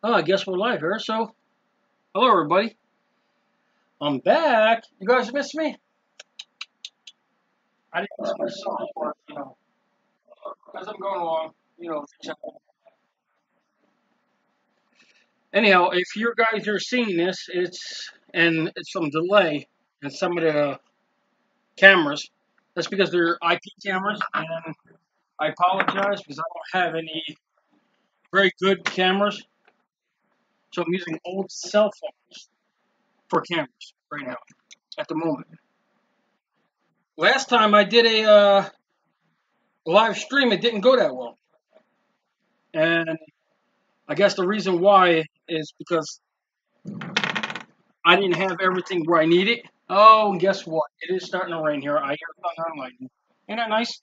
Oh, I guess we're live here. So, hello everybody. I'm back. You guys missed me? I didn't miss myself, but as I'm going along, things happen. Anyhow, if you guys are seeing this, it's some delay in some of the cameras. That's because they're IP cameras, and I apologize because I don't have any very good cameras, so I'm using old cell phones for cameras right now at the moment. Last time I did a live stream, it didn't go that well, and I guess the reason why is because I didn't have everything where I need it. Oh, and guess what? It is starting to rain here. I hear thunder and lightning. Ain't that nice?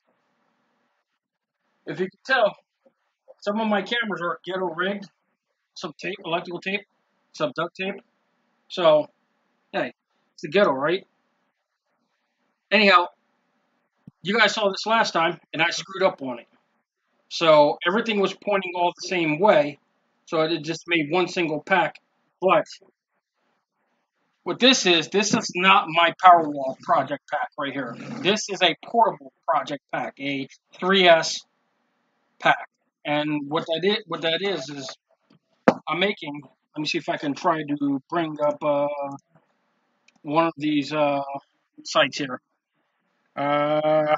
If you can tell, some of my cameras are ghetto rigged. Some tape, electrical tape, some duct tape. So, hey, it's the ghetto, right? Anyhow, you guys saw this last time, and I screwed up on it. So everything was pointing all the same way. So it just made one single pack. But what this is not my Powerwall project pack right here. This is a portable project pack, a 3S pack. And what that is I'm making. Let me see if I can try to bring up one of these sites here. Uh,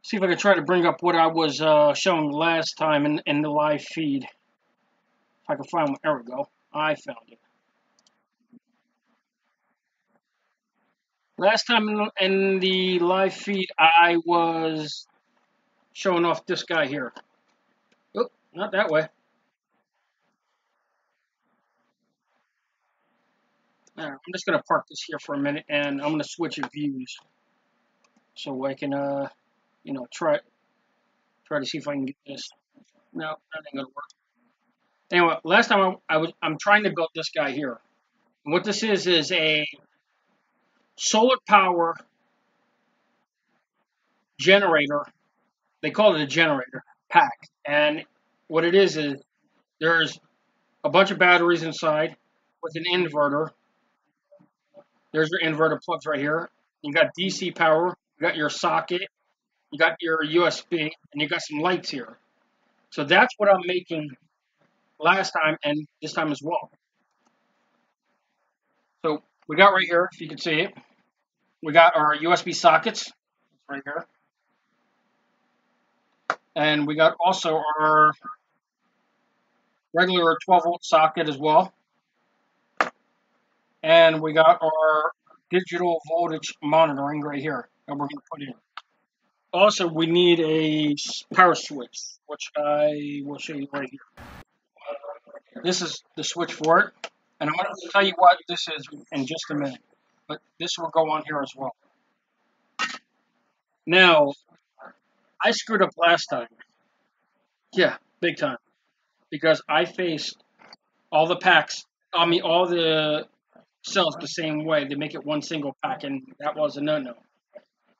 see if I can try to bring up what I was showing last time in the live feed. If I can find one. There we go. I found it. Last time in the live feed, I was showing off this guy here. Oh, not that way. I'm just gonna park this here for a minute, and I'm gonna switch views so I can, try to see if I can get this. No, that ain't gonna work. Anyway, last time I'm trying to build this guy here. And what this is a solar power generator. They call it a generator pack, and what it is there's a bunch of batteries inside with an inverter. There's your inverter plugs right here. You got DC power. You got your socket. You got your USB, and you got some lights here. So that's what I'm making last time and this time as well. So we got right here, if you can see it, we got our USB sockets right here, and we got also our regular 12-volt socket as well, and we got our digital voltage monitoring right here that we're going to put in. Also, we need a power switch, which I will show you right here. This is the switch for it, and I'm going to tell you what this is in just a minute. But this will go on here as well. Now, I screwed up last time. Yeah, big time. Because I faced all the packs, all the cells the same way. They make it one single pack, and that was a no-no.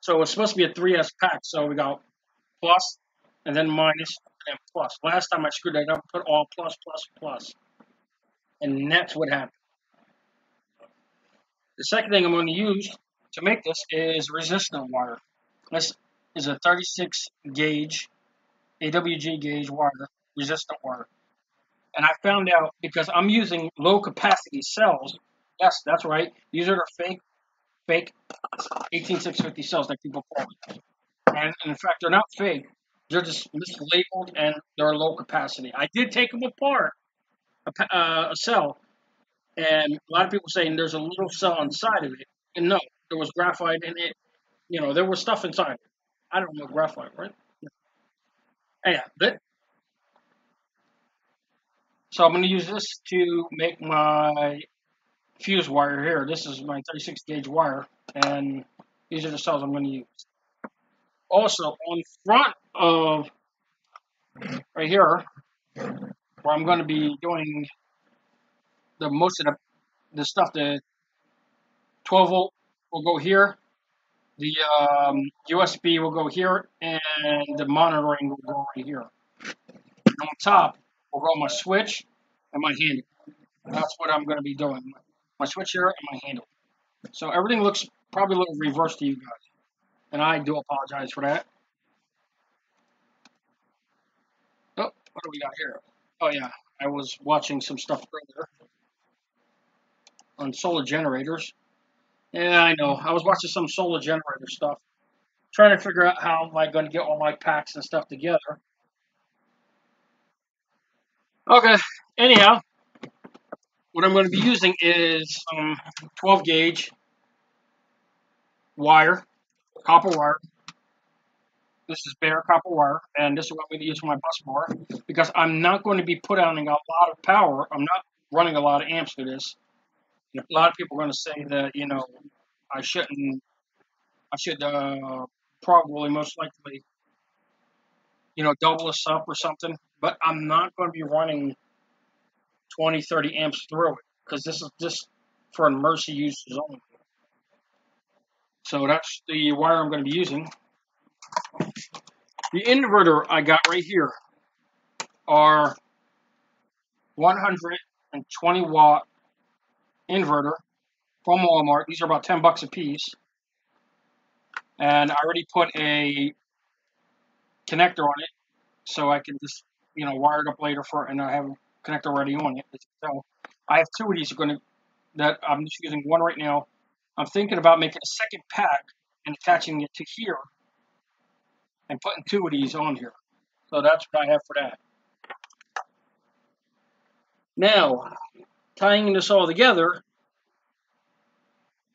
So it's supposed to be a 3S pack. So we got plus, and then minus, and plus. Last time I screwed that up, put all plus, plus, plus. And that's what happened. The second thing I'm going to use to make this is resistor wire. This is a 36 gauge AWG gauge wire, resistant wire. And I found out because I'm using low capacity cells. Yes, that's right. These are the fake 18650 cells that people call it. And in fact, they're not fake. They're just mislabeled and they're low capacity. I did take them apart, a cell, and a lot of people saying there's a little cell inside of it. And no, there was graphite in it. There was stuff inside. I don't know graphite, right? Yeah, so I'm going to use this to make my fuse wire here. This is my 36 gauge wire, and these are the cells I'm going to use. Also, on front of right here, where I'm going to be doing the most of the stuff, the 12 volt will go here, the USB will go here, and the monitoring will go right here. And on top will go my switch and my handle. That's what I'm going to be doing. My switch here and my handle. So everything looks probably a little reversed to you guys, and I do apologize for that. Oh, what do we got here? Oh yeah, I was watching some stuff earlier on solar generators. Yeah, I know. I was watching some solar generator stuff, trying to figure out how am I going to get all my packs and stuff together. Okay. Anyhow, what I'm going to be using is some 12 gauge wire, copper wire. This is bare copper wire, and this is what I'm going to use for my bus bar because I'm not going to be putting out a lot of power. I'm not running a lot of amps for this. A lot of people are going to say that I shouldn't. I should probably most likely double this up or something. But I'm not going to be running 20, 30 amps through it because this is just for emergency uses only. So that's the wire I'm going to be using. The inverter I got right here are 120-watt inverter from Walmart. These are about $10 a piece. And I already put a connector on it so I can just, wire it up later and I have a connector already on it. So I have two of these that I'm just using one right now. I'm thinking about making a second pack and attaching it to here and putting two of these on here. So that's what I have for that. Now, tying this all together,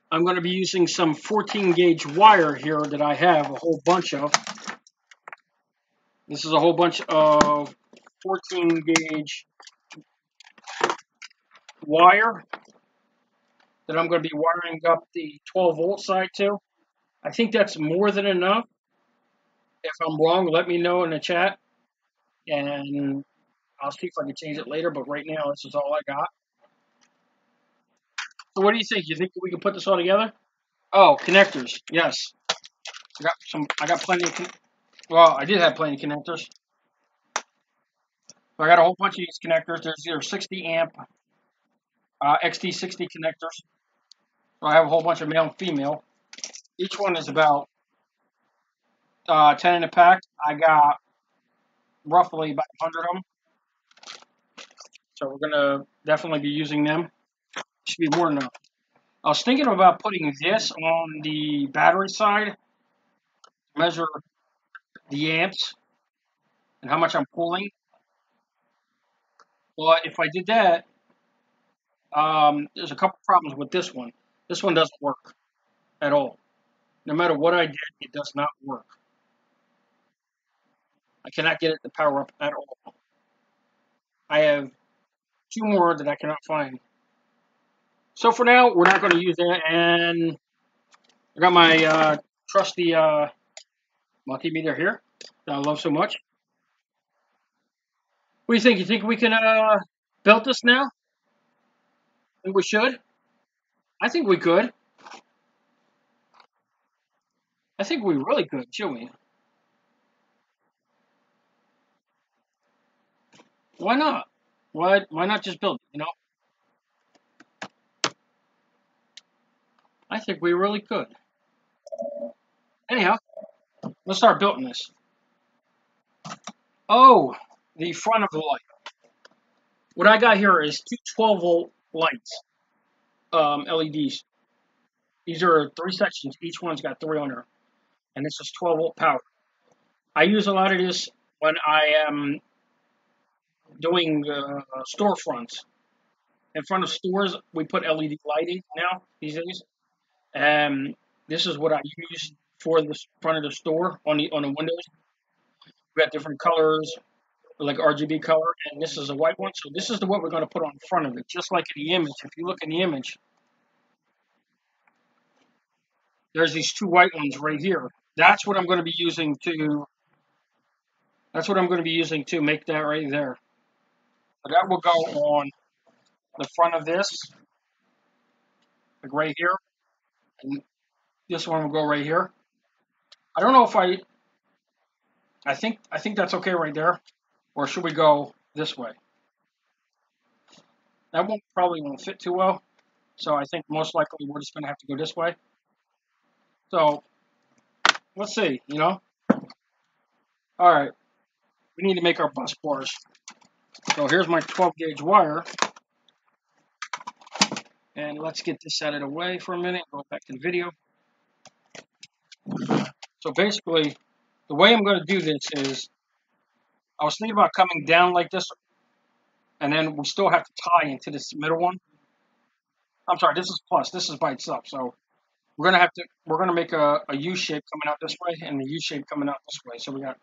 I'm going to be using some 14 gauge wire here that I have a whole bunch of. This is a whole bunch of 14 gauge wire that I'm going to be wiring up the 12-volt side to. I think that's more than enough. If I'm wrong, let me know in the chat, and I'll see if I can change it later. But right now, this is all I got. So what do you think? You think we can put this all together? Oh, connectors. Yes. I got plenty of. Well, I did have plenty of connectors. So I got a whole bunch of these connectors. There's either 60 amp XT60 connectors. So I have a whole bunch of male and female. Each one is about 10 in a pack. I got roughly about 100 of them. So we're going to definitely be using them. Should be more than enough. I was thinking about putting this on the battery side, measure the amps and how much I'm pulling. But if I did that, there's a couple problems with this one. This one doesn't work at all. No matter what I did, it does not work. I cannot get it to power up at all. I have two more that I cannot find. So for now, we're not going to use that. And I got my trusty multimeter here that I love so much. What do you think? You think we can build this now? Think we should? I think we could. I think we really could, shouldn't we? Why not? Why not just build it, I think we really could. Anyhow, let's start building this. Oh, the front of the light. What I got here is two 12-volt lights, LEDs. These are 3 sections. Each one's got 3 on there. And this is 12-volt power. I use a lot of this when I am doing storefronts. In front of stores, we put LED lighting now these days. And this is what I use for the front of the store on the windows. We got different colors, like RGB color, and this is a white one. So this is what we're going to put on front of it, just like in the image. If you look in the image, there's these 2 white ones right here. That's what I'm going to be using to. That's what I'm going to be using to make that right there. So that will go on the front of this, like right here. And This one will go right here. I don't know if I think that's okay right there, or should we go this way? That won't probably won't fit too well. So I think most likely we're just going to have to go this way. So let's see, you know. All right, we need to make our bus bars. So here's my 12 gauge wire. And let's get this out of the way for a minute. Go back to the video. So basically, the way I'm going to do this is, I was thinking about coming down like this, and then we still have to tie into this middle one. I'm sorry, this is plus. This is by itself. So we're gonna make a U shape coming out this way, and the U shape coming out this way. So we got,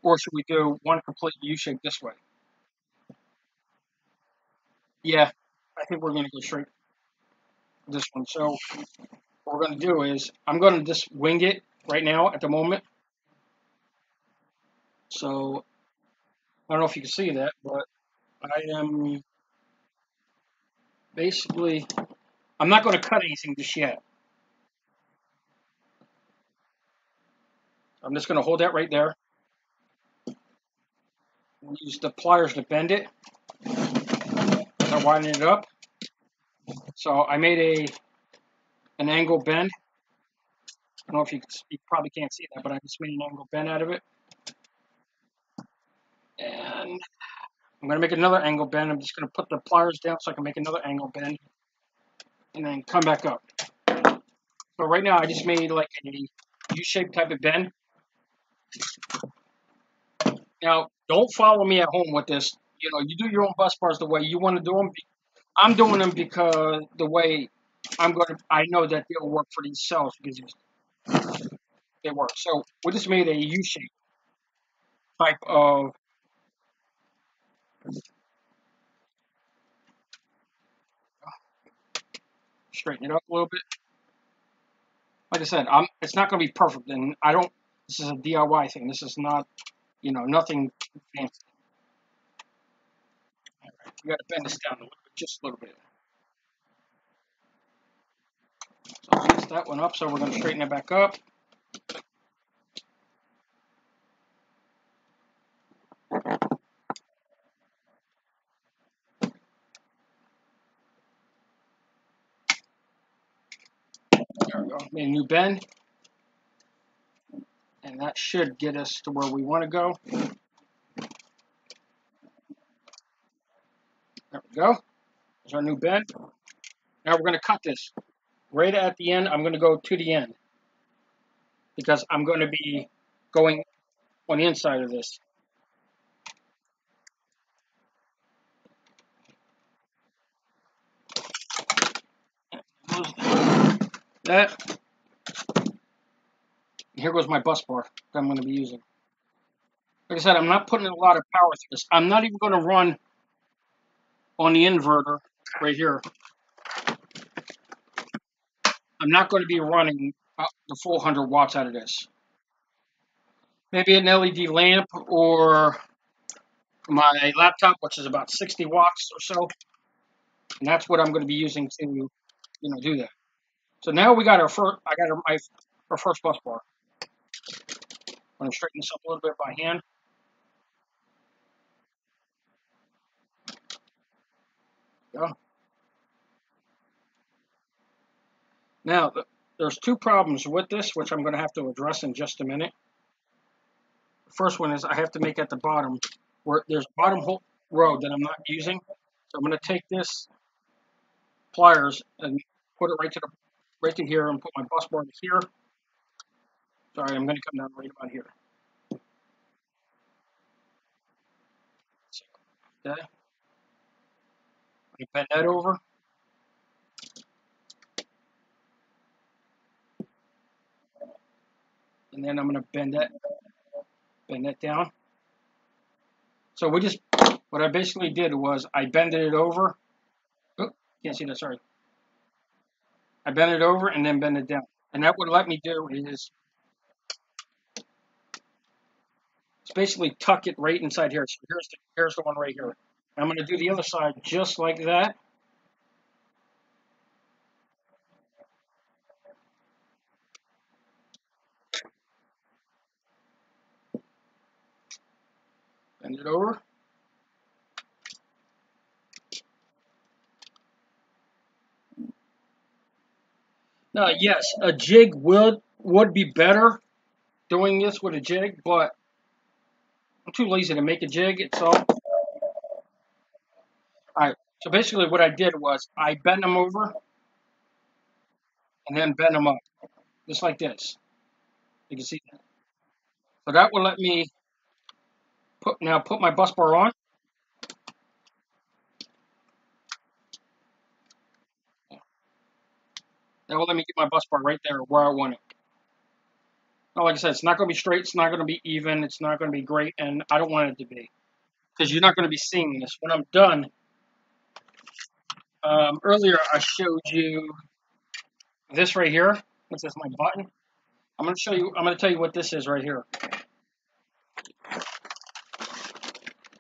or should we do one complete U shape this way? Yeah, I think we're gonna go straight this one. So what we're gonna do is, I'm gonna just wing it right now at the moment. So I don't know if you can see that, but I am basically, I'm not going to cut anything just yet. I'm just going to hold that right there. Use the pliers to bend it. I widen it up. So I made an angle bend. I don't know if you probably can't see that, but I just made an angle bend out of it. And I'm going to make another angle bend. I'm just going to put the pliers down so I can make another angle bend. And then come back up. So right now I just made like a U-shaped type of bend. Now, don't follow me at home with this. You know, you do your own bus bars the way you want to do them. I'm doing them because the way I know that they'll work for these cells because they work. So we just made a U-shape type of, straighten it up a little bit. Like I said, it's not going to be perfect, and this is a DIY thing. This is not, nothing fancy. All right, you got to bend this down a little bit, just a little bit. So I messed that one up, so we're going to straighten it back up. There we go. Made a new bend. And that should get us to where we want to go. There we go. There's our new bend. Now we're going to cut this. Right at the end, I'm going to go to the end. Because I'm going to be going on the inside of this. That. Here goes my bus bar that I'm going to be using. Like I said, I'm not putting a lot of power through this. I'm not even going to run on the inverter right here. I'm not going to be running the full 100 watts out of this. Maybe an LED lamp or my laptop, which is about 60 watts or so. And that's what I'm going to be using to, do that. So now we got our first. I got our first bus bar. I'm going to straighten this up a little bit by hand. Go. Now, there's two problems with this, which I'm going to have to address in just a minute. The first one is I have to make at the bottom, where there's a bottom row that I'm not using. So I'm going to take this pliers and put it right to here and put my bus bar to here. Sorry, I'm going to come down right about here. Okay. I bend that over. And then I'm going to bend that down. So what I basically did was I bended it over. Oh, can't see that, sorry. I bent it over and then bend it down. And that would let me do is it's basically tuck it right inside here. So here's the one right here. I'm going to do the other side just like that. Bend it over. Now, yes, a jig would be better doing this with a jig, but I'm too lazy to make a jig. It's all right. So basically, what I did was I bent them over and then bend them up, just like this. You can see that. So that will let me put my bus bar on. That will let me get my bus bar right there where I want it. Now, like I said, it's not going to be straight. It's not going to be even. It's not going to be great, and I don't want it to be because you're not going to be seeing this when I'm done. Earlier, I showed you this right here. This is my button. I'm going to show you. I'm going to tell you what this is right here.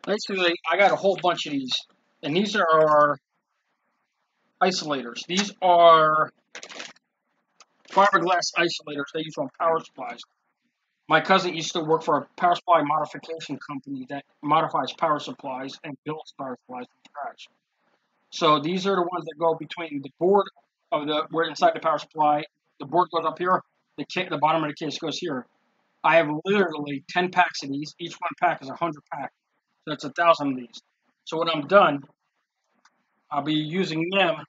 Basically, I got a whole bunch of these, and these are isolators. These are fiberglass isolators they use on power supplies. My cousin used to work for a power supply modification company that modifies power supplies and builds power supplies from scratch. So these are the ones that go between the board of where inside the power supply. The board goes up here. The bottom of the case goes here. I have literally 10 packs of these. Each one pack is 100 pack. So it's 1,000 of these. So when I'm done, I'll be using them,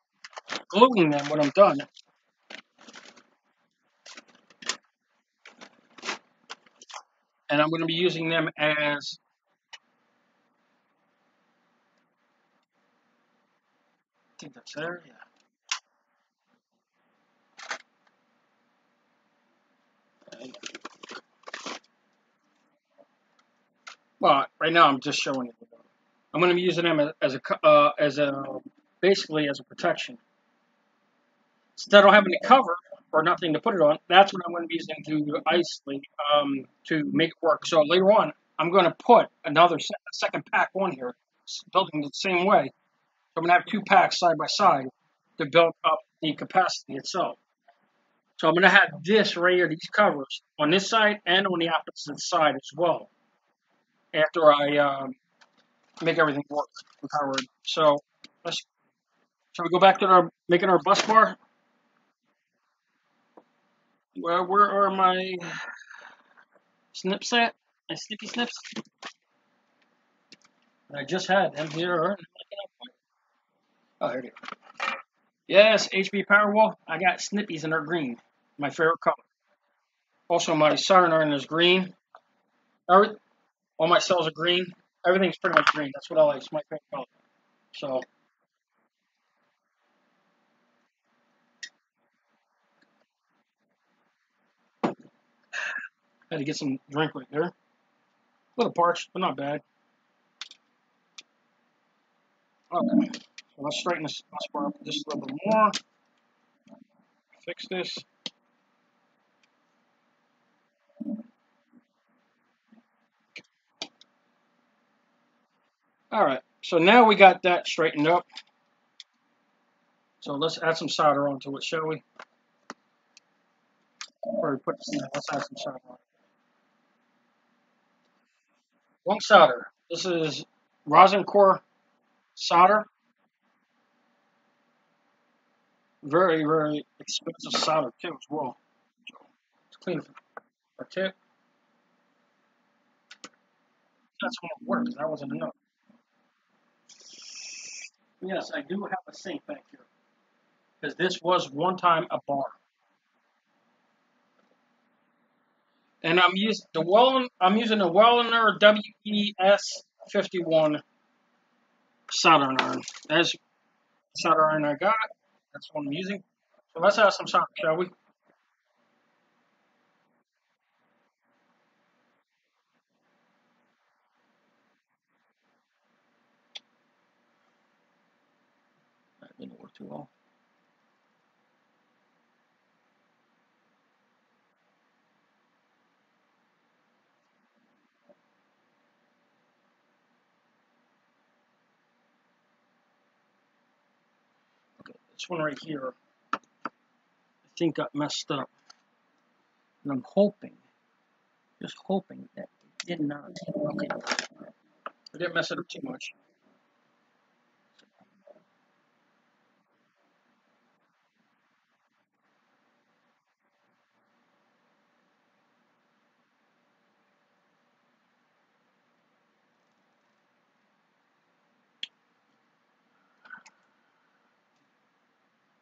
gluing them when I'm done. And I'm going to be using them as, I think that's there, yeah. Well, right now I'm just showing it. I'm going to be using them as a basically as a protection. Since I don't have any cover or nothing to put it on, that's what I'm going to be using to isolate to make it work. So later on, I'm going to put a second pack on here, building it the same way. So I'm going to have two packs side by side to build up the capacity itself. So I'm going to have this right here, these covers, on this side and on the opposite side as well, after I make everything work with Howard. So let's shall we go back to our making our bus bar? Where are my snips at? My snippy snips? I just had them here. Oh, here they are. Yes, HB Powerwall. I got snippies and they're green. My favorite color. Also, my soldering iron is green. Every, all my cells are green. Everything's pretty much green. That's what I like. It's my favorite color. So, I had to get some drink right there. A little parched, but not bad. Okay. So let's straighten this bus bar up just a little bit more. Fix this. All right. So now we got that straightened up. So let's add some solder onto it, shall we? Or we put let's add some solder on. One solder. This is rosin core solder. Very, very expensive solder too as well. So let's clean our tip. That's going to work because that wasn't enough. Yes, I do have a sink back here because this was one time a bar. And I'm using the Wellner WES51 soldering iron. That's the solder iron I got. That's what I'm using. So let's add some solder, shall we? That didn't work too well. Okay, this one right here, I think got messed up. And I'm hoping, just hoping that it did not. Okay. I didn't mess it up too much.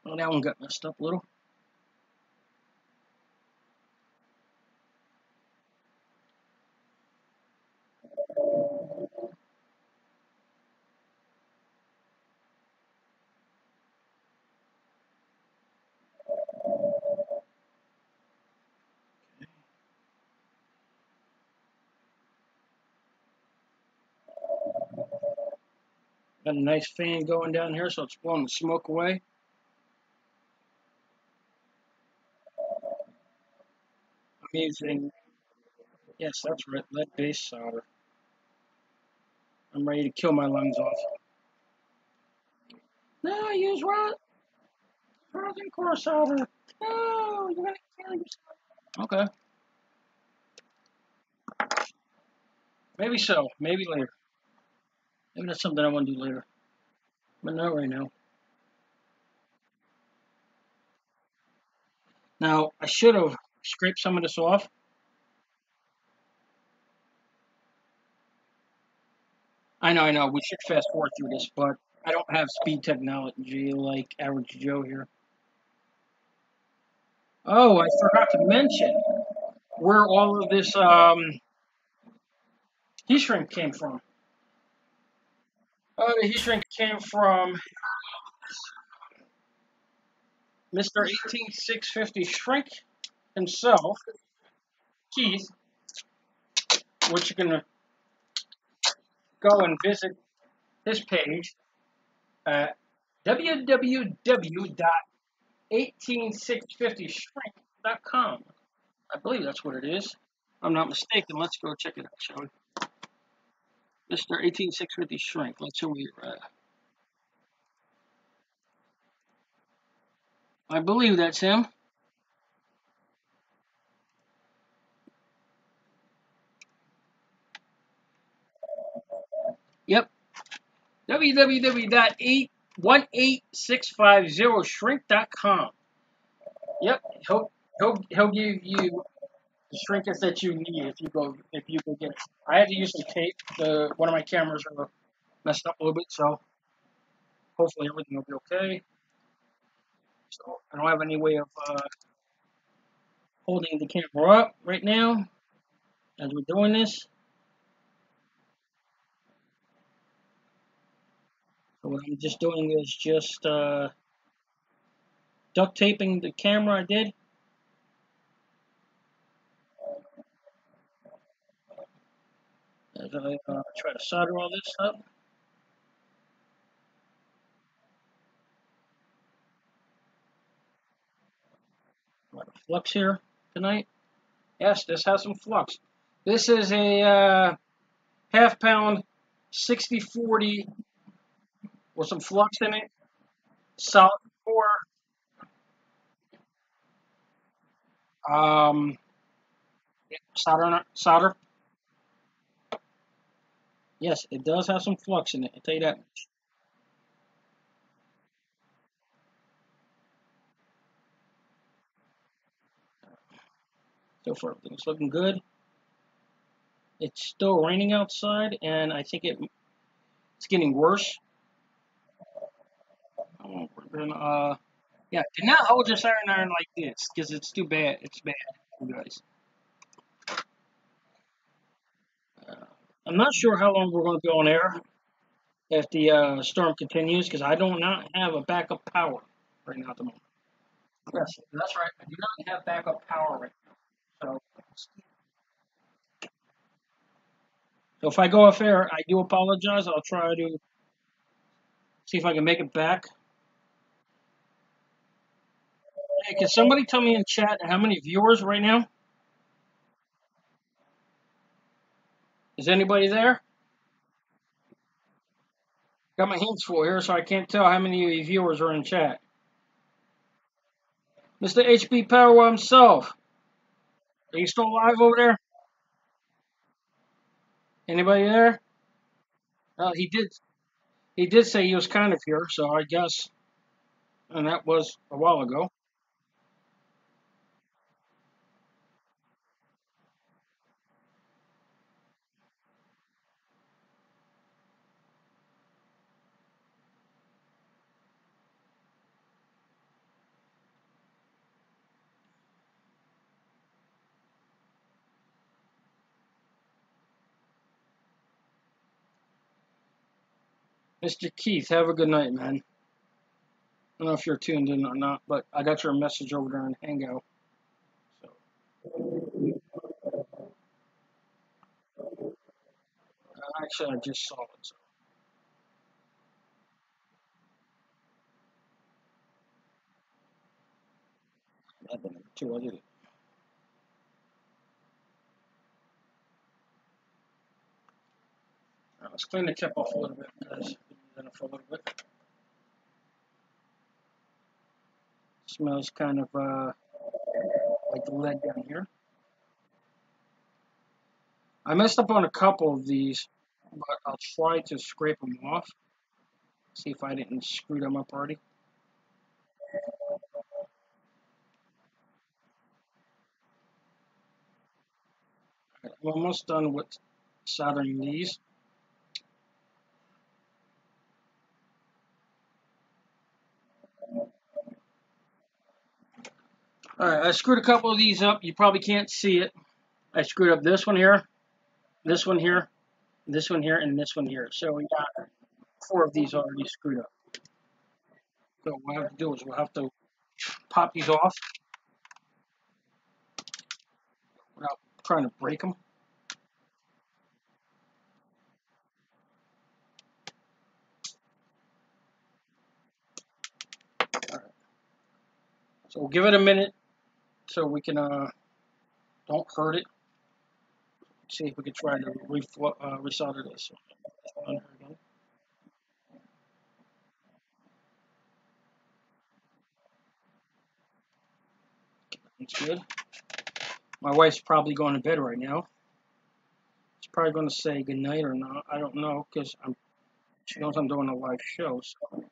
Well, that one got messed up a little. Got a nice fan going down here, so it's blowing the smoke away. I'm using, yes, that's right, lead-based solder. I'm ready to kill my lungs off. No, use rosin core solder. No, you're gonna kill yourself. Okay, maybe so. Maybe later. Maybe that's something I want to do later. But not right now. Now, I should have scraped some of this off. I know. We should fast forward through this, but I don't have speed technology like average Joe here. Oh, I forgot to mention where all of this heat shrink came from. The heat shrink came from Mr. 18650 Shrink himself, Keith, which you can go and visit his page at www.18650shrink.com. I believe that's what it is. If I'm not mistaken. Let's go check it out, shall we? Mr. 18650 Shrink. Let's see where you're at. I believe that's him. Yep. www.18650shrink.com. Yep. He'll give you the shrinkage that you need if you go get it. I had to use some tape. One of my cameras are messed up a little bit, so hopefully everything will be okay. So I don't have any way of holding the camera up right now as we're doing this. So what I'm just doing is just duct taping the camera I did. As I try to solder all this up. A lot of flux here tonight. Yes, this has some flux. This is a half pound 6040 with some flux in it. Solid core. Um, solder. Yes, it does have some flux in it. I'll tell you that much. So far, everything's looking good. It's still raining outside, and I think it's getting worse. We're gonna, yeah, do not hold your siren iron like this, because it's too bad. It's bad, you guys. I'm not sure how long we're going to be on air if the storm continues, because I do not have a backup power right now at the moment. Yes, that's right. I do not have backup power right now. So if I go off air, I do apologize. I'll try to see if I can make it back. Hey, can somebody tell me in chat how many viewers right now? Is anybody there? Got my hands full here, so I can't tell how many viewers are in chat. Mr. HB Powerwall himself. Are you still alive over there? Anybody there? He did. He did say he was kind of here, so I guess, and that was a while ago. Mr. Keith, have a good night, man. I don't know if you're tuned in or not, but I got your message over there in Hangout. So actually, I just saw it. So I've been there too. I did it. Let's clean the tip off a little bit because it's been using it for a little bit. Smells kind of like the lead down here. I messed up on a couple of these, but I'll try to scrape them off. See if I didn't screw them up already. I'm almost done with soldering these. Alright, I screwed a couple of these up. You probably can't see it. I screwed up this one here, this one here, this one here, and this one here. So we got 4 of these already screwed up. So what we'll have to do is we'll have to pop these off without trying to break them. Alright, so we'll give it a minute so we can don't hurt it. See if we can try to resolder this. That's good. My wife's probably going to bed right now. She's probably going to say goodnight or not. I don't know because she knows I'm doing a live show. So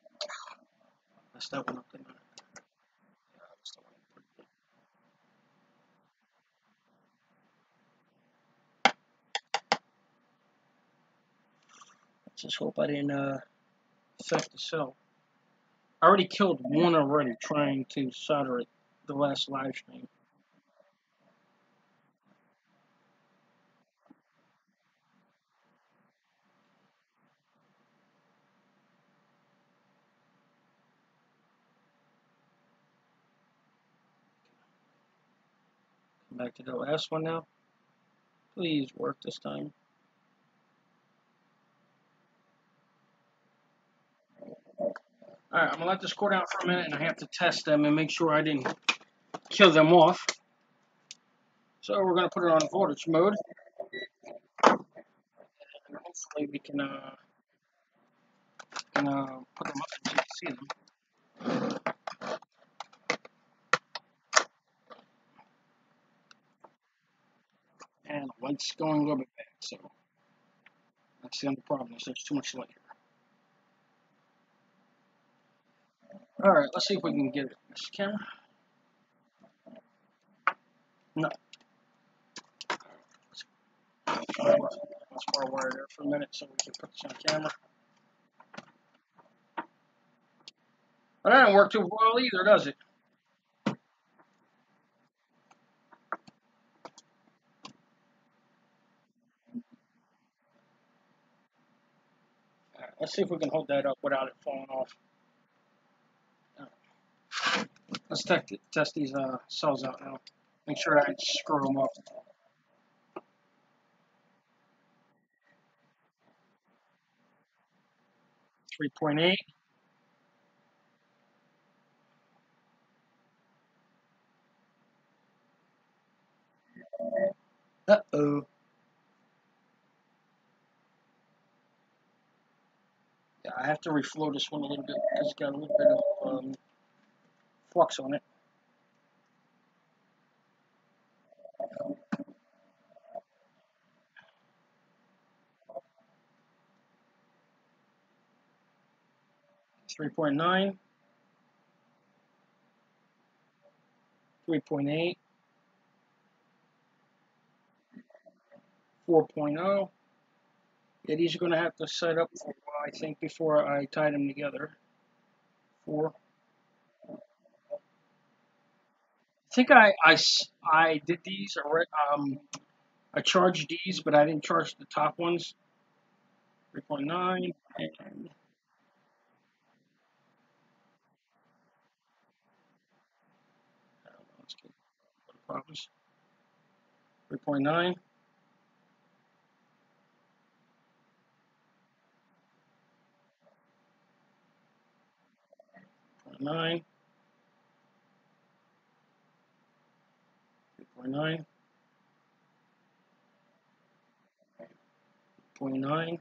that's that one up there. Just hope I didn't affect the cell. I already killed one already trying to solder it the last live stream. Come back to the last one now. Please work this time. Alright, I'm going to let this cord out for a minute and I have to test them and make sure I didn't kill them off. So we're going to put it on voltage mode. And hopefully we can put them up so you can see them. And the light's going a little bit back, so that's the only problem is there's too much light here. Alright, let's see if we can get it. This camera. No. Let's Firewall there for a minute so we can put this on camera. But that didn't work too well either, does it? Alright, let's see if we can hold that up without it falling off. Right. Let's test these cells out now. Make sure I screw them up. 3.8. Uh-oh. Yeah, I have to reflow this one a little bit because it's got a little bit of flux on it. 3.9, 3.8, 4.0. Yeah, these are going to have to set up for a while, I think, before I tie them together. 4. I think I did these already. I charged these, but I didn't charge the top ones. 3.9 and let's get the problems. 3.9, 0.9, 3.9, 0.9,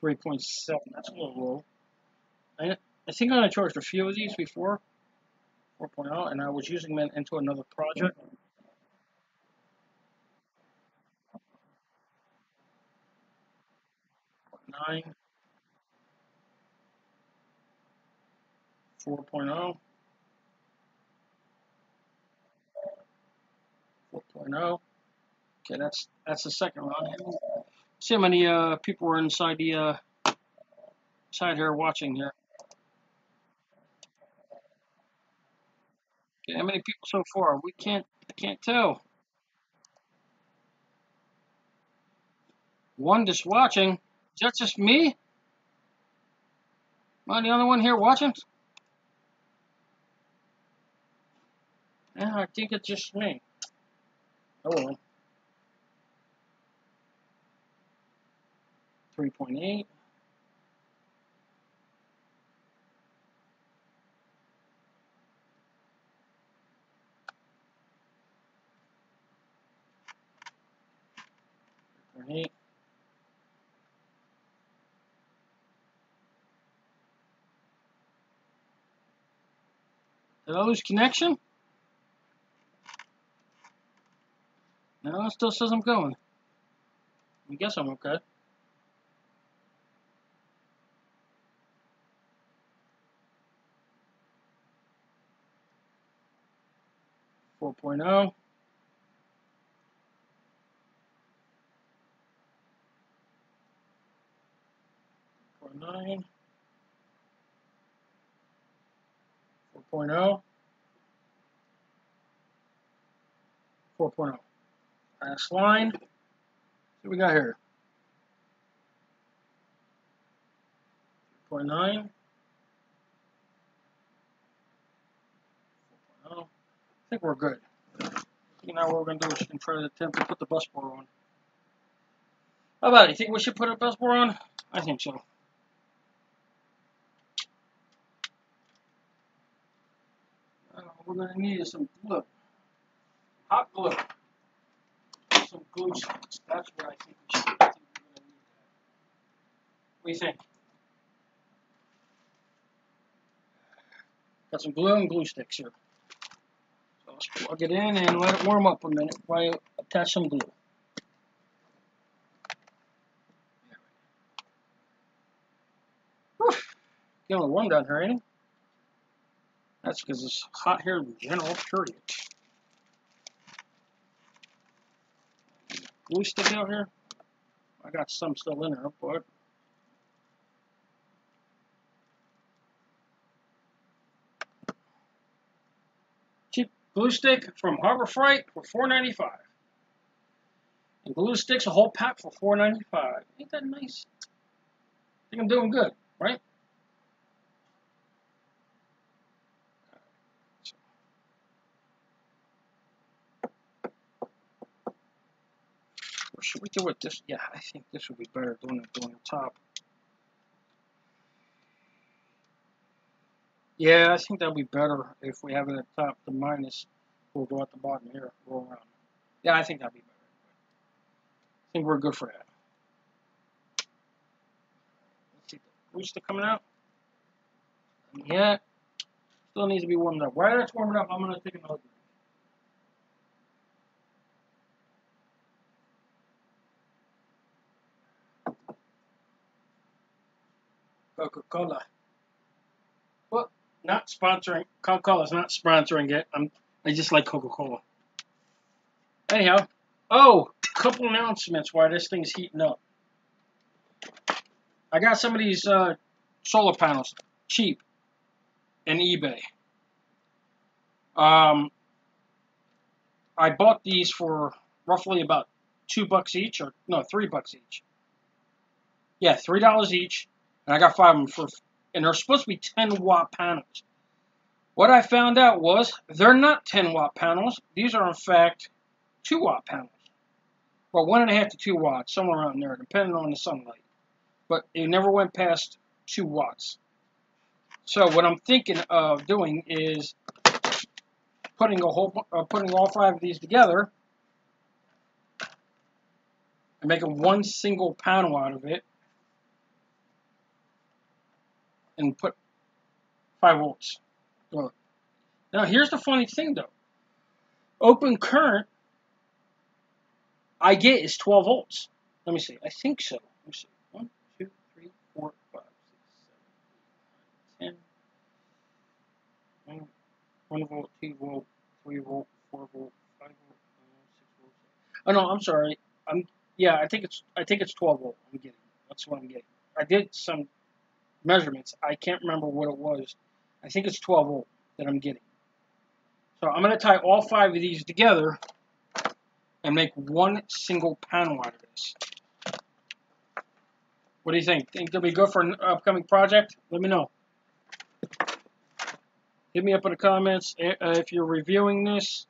3.7. That's a little low. I think I charged a few of these before, 4.0, and I was using them into another project. 9, 4.0, 4.0. Okay, that's the second round. See how many people were inside the inside here watching here. Okay, how many people so far? I can't tell. One just watching. Is that just me? Am I the only one here watching? Yeah, I think it's just me. Oh well. 3.8. 3.8. Did I lose connection? No, it still says I'm going. I guess I'm okay. 4.0. 4.9. 4.0. 4.0. Last line. What we got here? 4.9. 4.0. I think we're good. Now what we're going to do is try to attempt to put the bus bar on. How about it? You think we should put a bus bar on? I think so. We're going to need some glue. Hot glue. Some glue sticks. That's what I think we should do. I think we're going to need that. What do you think? Got some glue and glue sticks here. So let's plug it in and let it warm up a minute while I attach some glue. Whew. Getting a little warm down here, ain't it? That's because it's hot here in general, period. Glue stick out here. I got some still in there, but cheap glue stick from Harbor Freight for $4.95. And glue sticks a whole pack for $4.95. Ain't that nice? I think I'm doing good, right? Or should we do it this? Yeah, I think this would be better doing it on the top. Yeah, I think that'll be better if we have it at the top. The minus will go at the bottom here, roll around. Yeah, I think that'd be better. I think we're good for that. Let's see, the glue stick coming out. Yeah, still needs to be warmed up. Right as it's warming up, I'm gonna take another. Coca-Cola. Well, not sponsoring. Coca-Cola's not sponsoring it. I just like Coca-Cola. Anyhow, oh, couple announcements while this thing's heating up. I got some of these solar panels cheap in eBay. I bought these for roughly about $2 each, or no, $3 each. Yeah, $3 each, and I got 5 of them for, and they're supposed to be 10-watt panels. What I found out was they're not 10-watt panels. These are in fact 2-watt panels. Well, 1.5 to 2 watts, somewhere around there, depending on the sunlight. But it never went past 2 watts. So what I'm thinking of doing is putting all 5 of these together and making one single panel out of it, and put 5 volts. Now here's the funny thing though. Open current I get is 12 volts. Let me see. I think so. Let me see. 1, 2, 3, 4, 5, 6, 7, 8, 9, 10. 1 volt, 2 volt, 3 volt, 4 volt, 5 volt, 6 volt. Oh no, I'm sorry. Yeah, I think it's 12 volt. I'm getting. That's what I'm getting. I did some measurements. I can't remember what it was. I think it's 12 volt that I'm getting. So I'm going to tie all 5 of these together and make one single panel out of this. What do you think? Think they'll be good for an upcoming project? Let me know. Hit me up in the comments if you're reviewing this.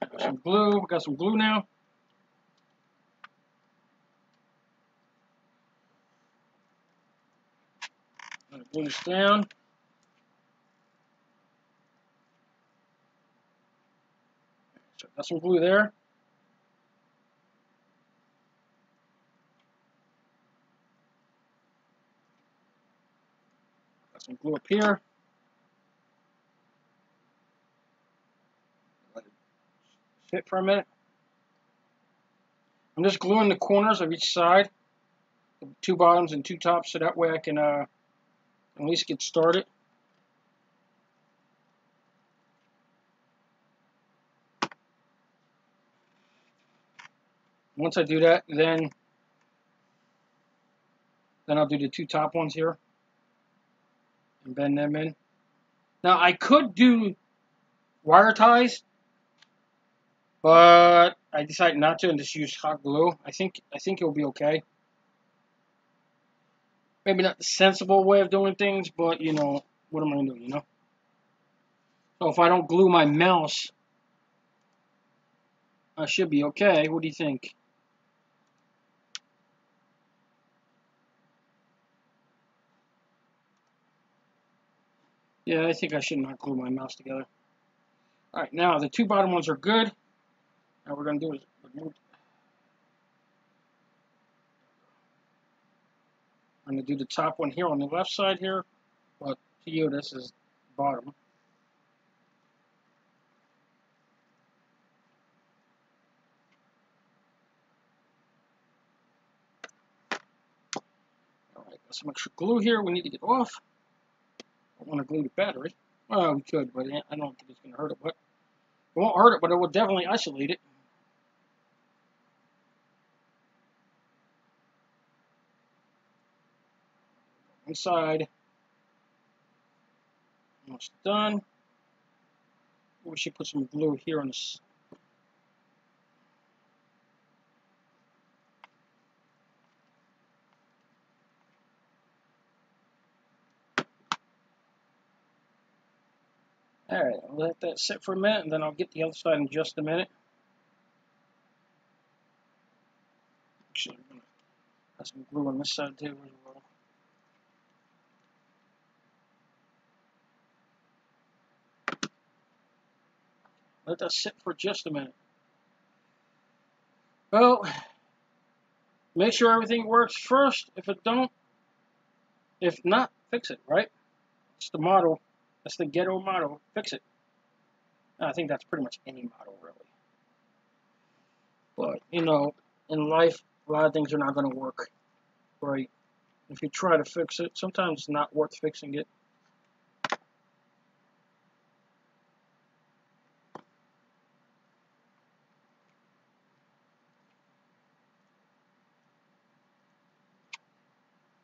Got some glue. Got some glue now. I'm going to glue this down. So got some glue there. Got some glue up here. Let it sit for a minute. I'm just gluing the corners of each side, the 2 bottoms and 2 tops, so that way I can at least get started. Once I do that, then I'll do the 2 top ones here and bend them in. Now I could do wire ties, but I decided not to and just use hot glue. I think it'll be okay. Maybe not the sensible way of doing things, but you know, what am I gonna do, you know? So if I don't glue my mouse, I should be okay. What do you think? Yeah, I think I should not glue my mouse together. Alright, now the 2 bottom ones are good. Now what we're going to do is remove. I'm going to do the top one here on the left side here, but to you this is bottom. Alright, got some extra glue here we need to get off. I don't want to glue the battery. Well, we could, but I don't think it's going to hurt it. But it won't hurt it, but it will definitely isolate it. Inside. Almost done. We should put some glue here on this. Alright, I'll let that sit for a minute and then I'll get the other side in just a minute. Actually, I'm going to have some glue on this side too as well. Let that sit for just a minute. Well, make sure everything works first. If not, fix it, right? It's the motto. That's the Ghetto motto. Fix it. I think that's pretty much any motto, really. But, you know, in life, a lot of things are not going to work right if you try to fix it. Sometimes it's not worth fixing it.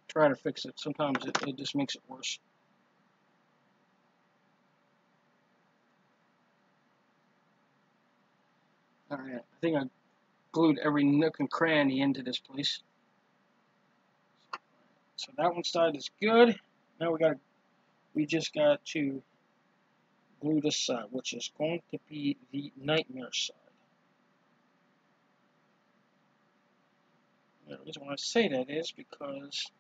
Try to fix it. Sometimes it just makes it worse. Alright, I think I glued every nook and cranny into this place. So that one side is good. Now we just got to glue this side, which is going to be the nightmare side. The reason why I say that is because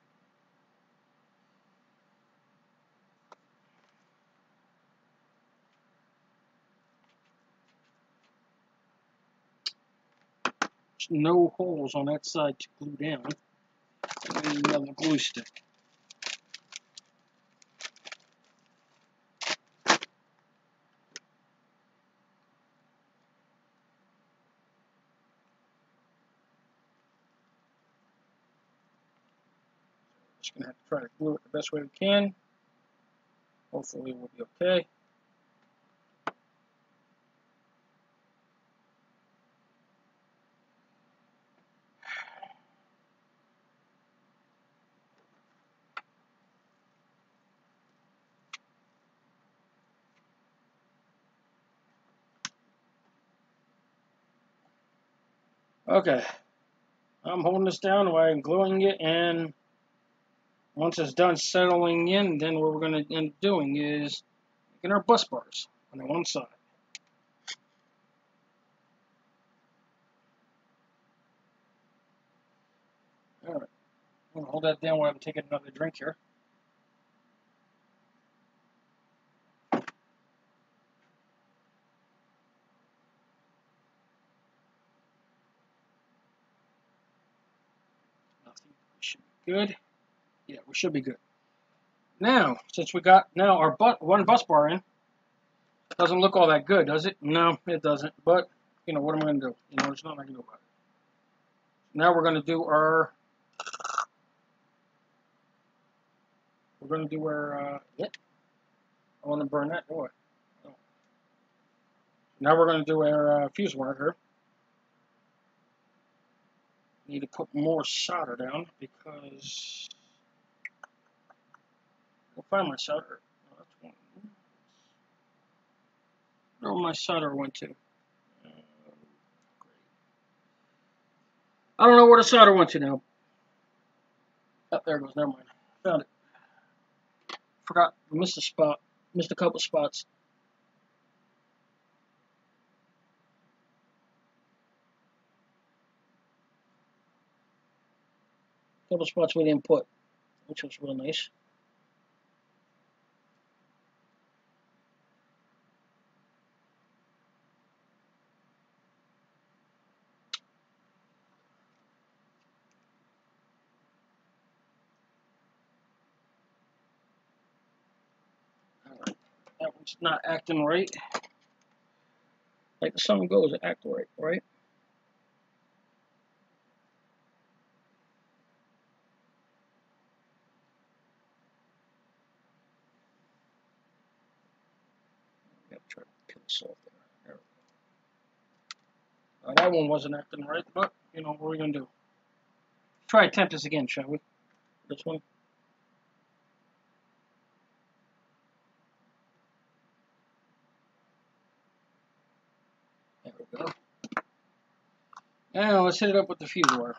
there's no holes on that side to glue down. And then you have the glue stick. Just gonna have to try to glue it the best way we can. Hopefully we'll be okay. Okay, I'm holding this down while I'm gluing it, and once it's done settling in, then what we're going to end up doing is making our bus bars on the one side. Alright, I'm going to hold that down while I'm taking another drink here. I think we should be good. Yeah, we should be good. Now, since we got our one bus bar in, doesn't look all that good, does it? No, it doesn't. But, you know, what am I going to do? You know, there's nothing I can do about it. Now we're going to do our... yeah. I want to burn that. Oh. Now we're going to do our fuse wire here. Need to put more solder down because I'll find my solder. Oh, that's one. Where my solder went to? I don't know where the solder went to now. Oh, there it goes. Never mind. Found it. Forgot. Missed a spot. Missed a couple spots. Couple spots we didn't put, which was real nice. Alright. That one's not acting right. Like the song goes, act right, right? I'm gonna try to peel this off there. That one wasn't acting right, but you know what are we gonna do? Try attempt this again, shall we? This one. There we go. Now let's hit it up with the fuse wire.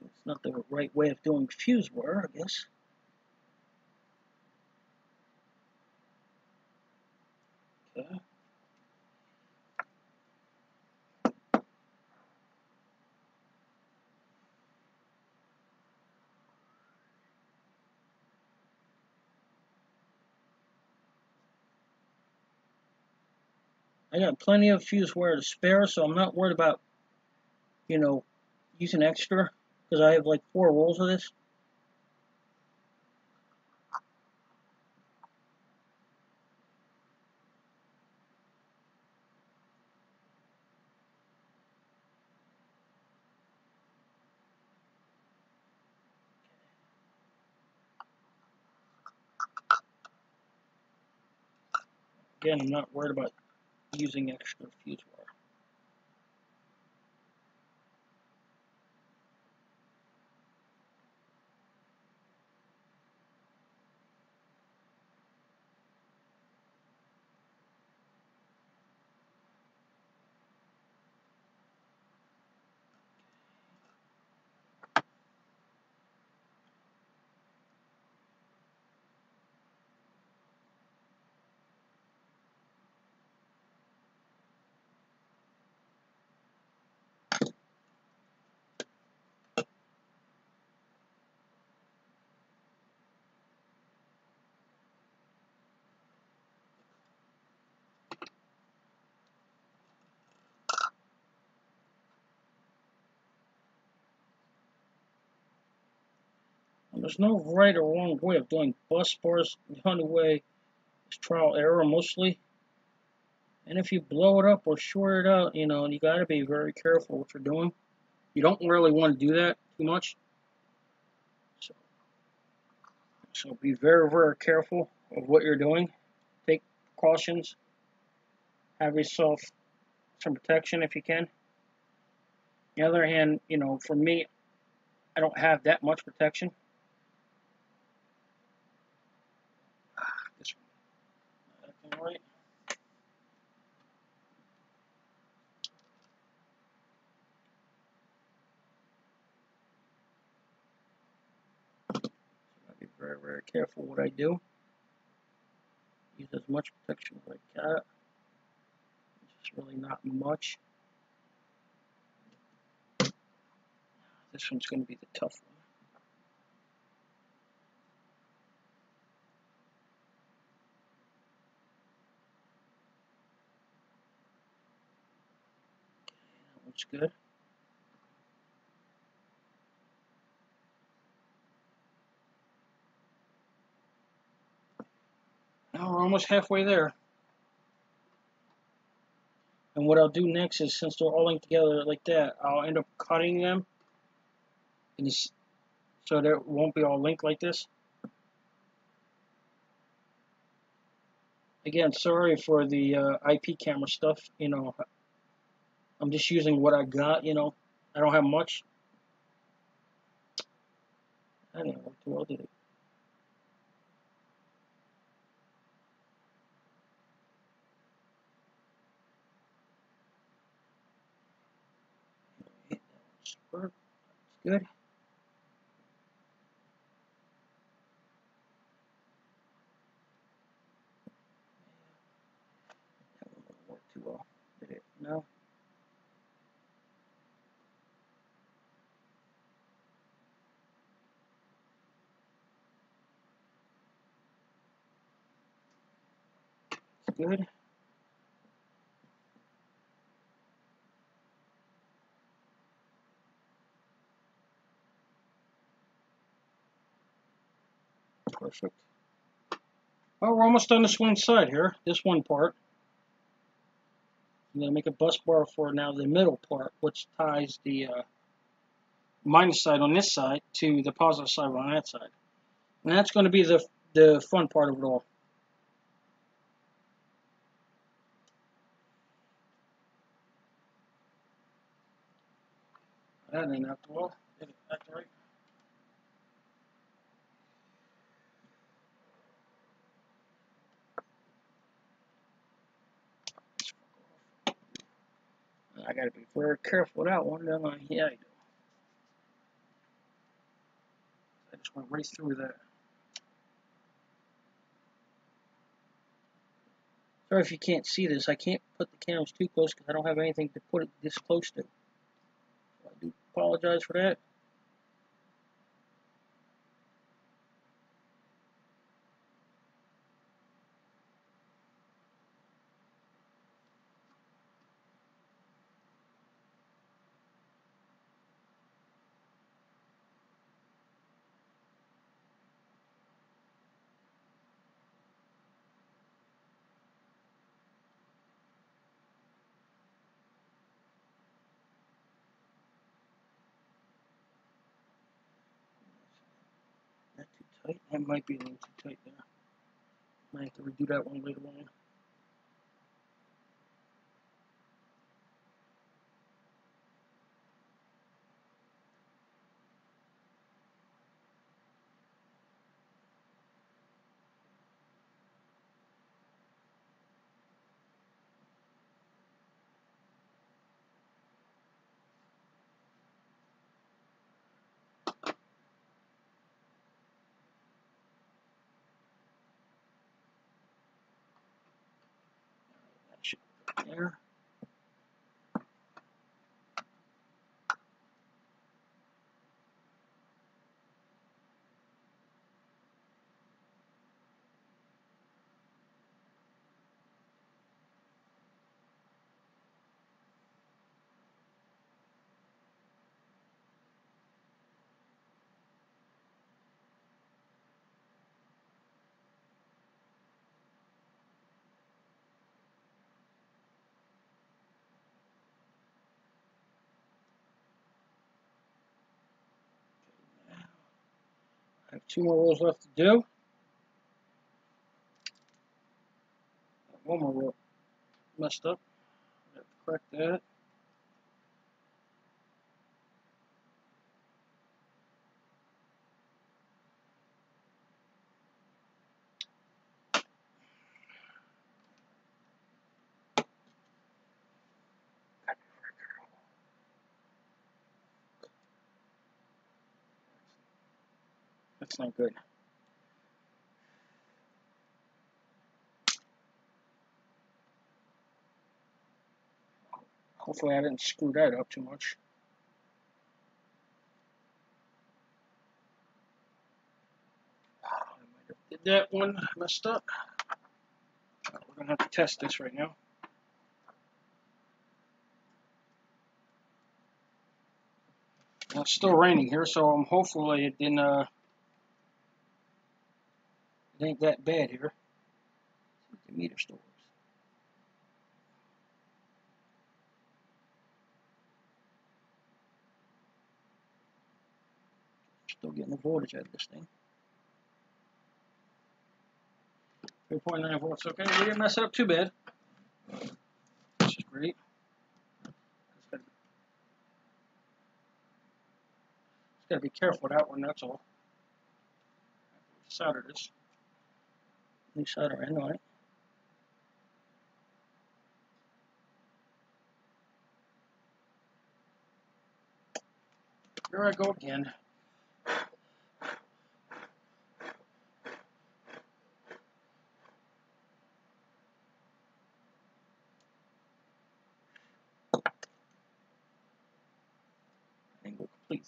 It's not the right way of doing fuse wire, I guess. Okay. I got plenty of fuse wire to spare, so I'm not worried about, you know, using extra, because I have like 4 rolls of this. Again, I'm not worried about using extra fuse wire. And there's no right or wrong way of doing bus bars. The only way is trial error mostly. And if you blow it up or short it out, you got to be very careful what you're doing. You don't really want to do that too much. So be very, very careful of what you're doing. Take precautions. Have yourself some protection if you can. On the other hand, for me, I don't have that much protection. This one, acting right. So I be very, very careful what I do. Use as much protection as I can. It's really not much. This one's going to be the tough one. That one's good. Now we're almost halfway there. And what I'll do next is, since they're all linked together like that, I'll end up cutting them so that it won't be all linked like this. Again, sorry for the IP camera stuff. I'm just using what I got. I don't have much. I didn't work too well, did it? That one's good. That one didn't work too well, did it? No. It's good. Perfect. Well, we're almost done this one side here. This one part. I'm going to make a bus bar for now the middle part, which ties the minus side on this side to the positive side on that side. And that's going to be the fun part of it all. That didn't act well. Did it act right? I got to be very careful with that one, don't I? Yeah, I do. I just went right through that. Sorry if you can't see this. I can't put the cameras too close because I don't have anything to put it this close to. So I do apologize for that. Not too tight. That might be a little too tight there. Might have to redo that one later on. There. I have 2 more rows left to do. One more row messed up. I have to correct that. That's not good. Hopefully I didn't screw that up too much. I might have did that one messed up. We're going to have to test this right now. Well, it's still raining here, so hopefully it didn't. It ain't that bad here. The meter still works. Still getting the voltage out of this thing. 3.9 volts. Okay, we didn't mess it up too bad. Which is great. Just gotta be careful with that one. That's all. Solder this. New solder end on it. Here I go again. Angle complete.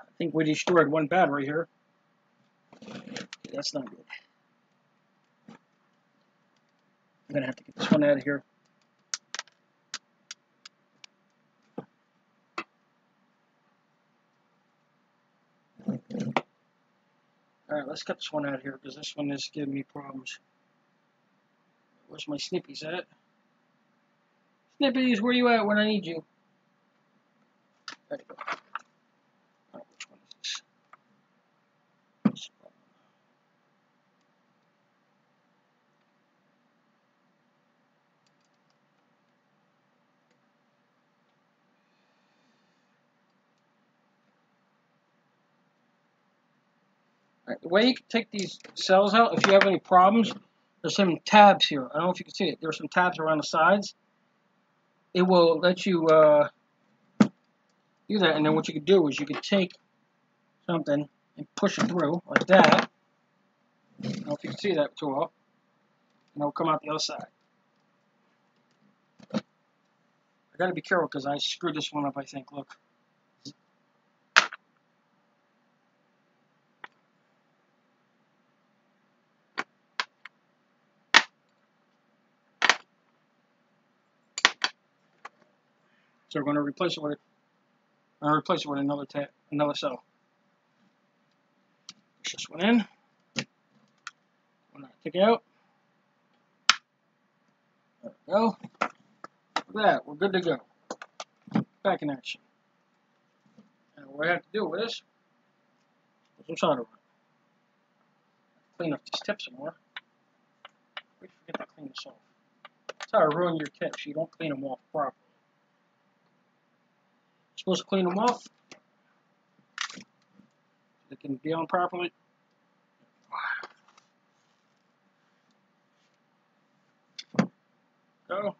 I think we destroyed one battery here. That's not good. I'm gonna have to get this one out of here. Alright, let's get this one out of here because this one is giving me problems. Where's my snippies at? Snippies, where you at when I need you? There you go. Alright, which one is this? Alright, the way you can take these cells out, if you have any problems, there's some tabs here. I don't know if you can see it. There's some tabs around the sides. It will let you do that, and then what you can do is you can take something and push it through like that. I don't know if you can see that too well. And it'll come out the other side. I gotta be careful because I screwed this one up, I think. Look. So we're going to replace it with another cell. Push this one in. One I take out. There we go. Look at that. We're good to go. Back in action. And what I have to do with this I'm trying to clean up these tips some more. We forget to clean this off. That's how I ruin your tips. You don't clean them off properly. You're supposed to clean them off. They can be on properly. Go.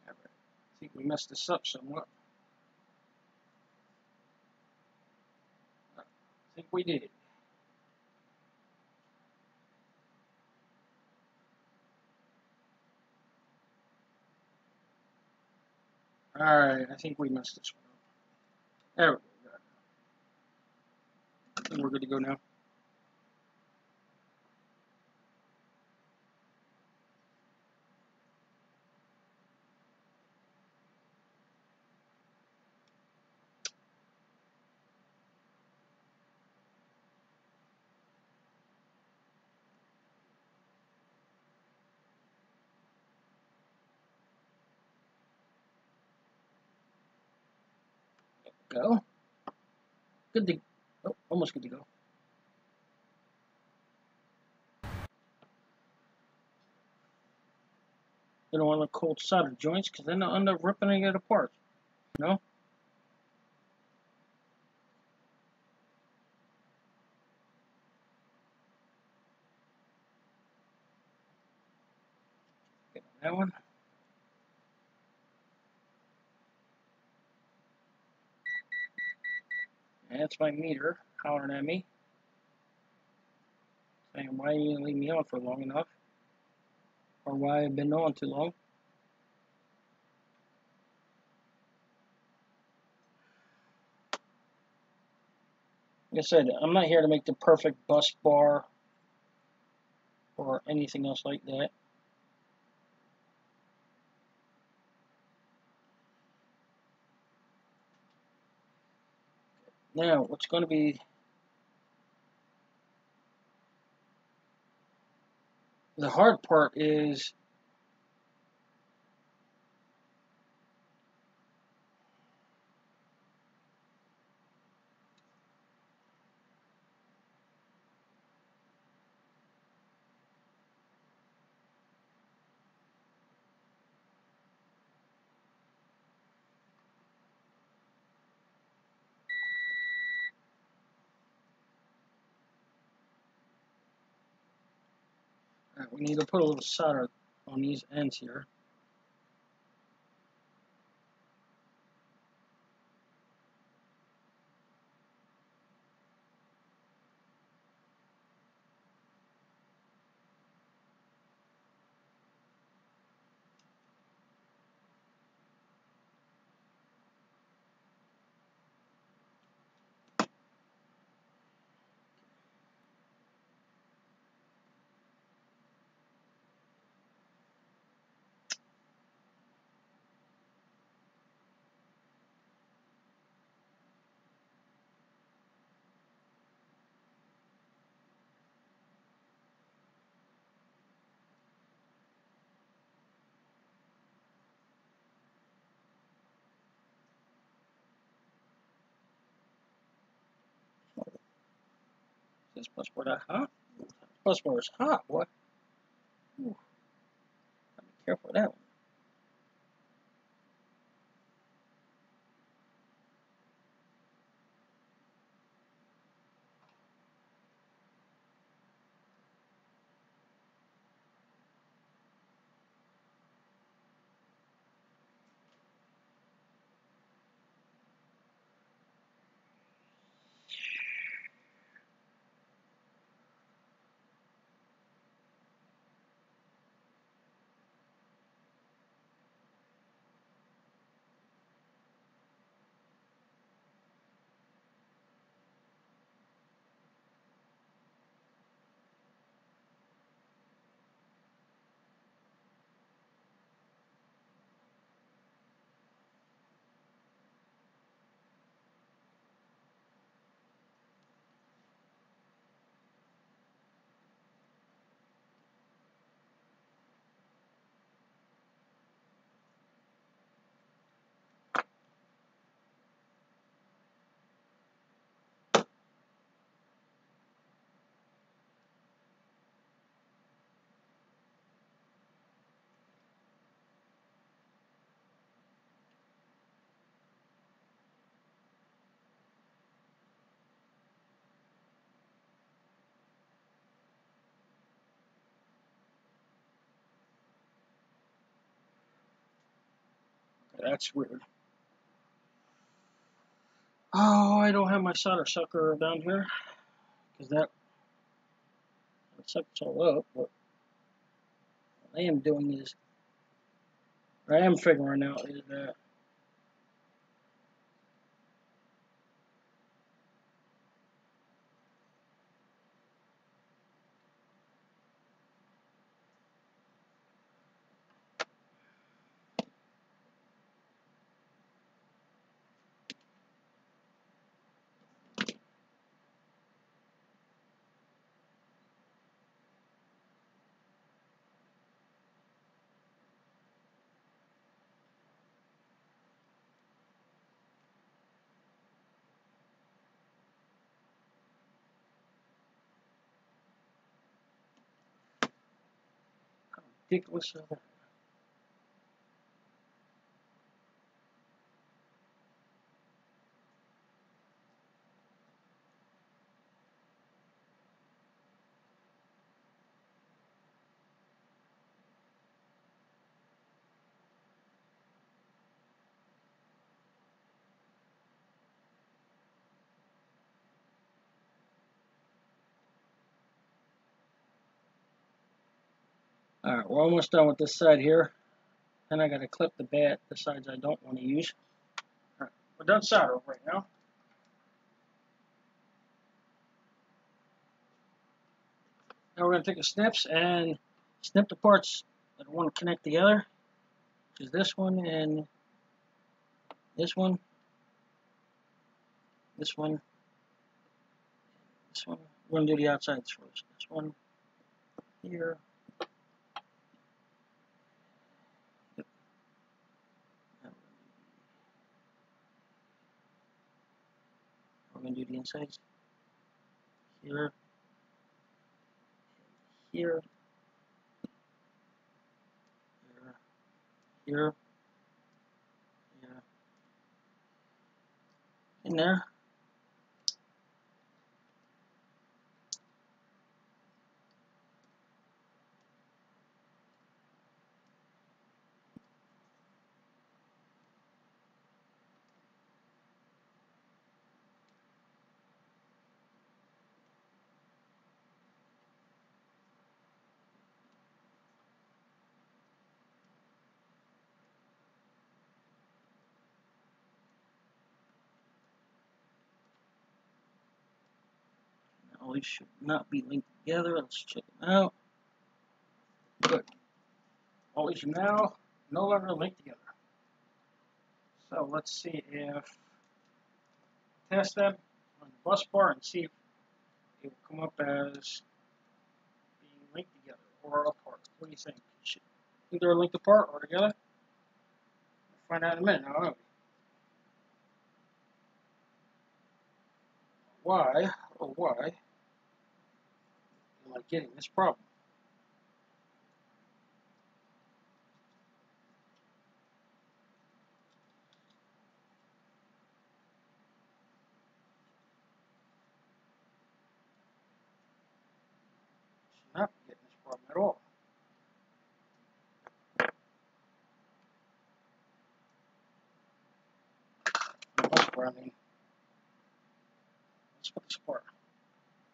I think we messed this up somewhat. I think we did. Alright, I think we messed this one up. There we go. I think we're good to go now. Go. Good to oh, almost good to go. You don't want to cold solder joints because then they'll end up ripping it apart. You know? Get that one. And that's my meter hollering at me. Saying why you didn't leave me on for long enough. Or why I've been on too long. Like I said, I'm not here to make the perfect bus bar or anything else like that. Now, what's going to be the hard part is we need to put a little solder on these ends here. This bus bar that hot? Bus bar is hot. What? Ooh, be careful with that one. That's weird. Oh, I don't have my solder sucker down here because that sucks all up. What I am doing is, or I am figuring out is that ridiculous. All right, we're almost done with this side here. Then I got to clip the sides I don't want to use. All right, we're done soldering right now. Now we're going to take a snips and snip the parts that I want to connect together, which is this one and this one, this one, this one. We're going to do the outsides first. This one here. Yep. We're going to do the insides here, here, here, here, here, in there. Now these should not be linked together. Let's check them out. Good. All these are now no longer linked together. So let's see if test them on the bus bar and see if it will come up as being linked together or apart. What do you think? Should either linked apart or together? We'll find out in a minute. Now, why am I getting this problem? Should not be getting this problem at all. Bus bar, I mean, let's put this apart.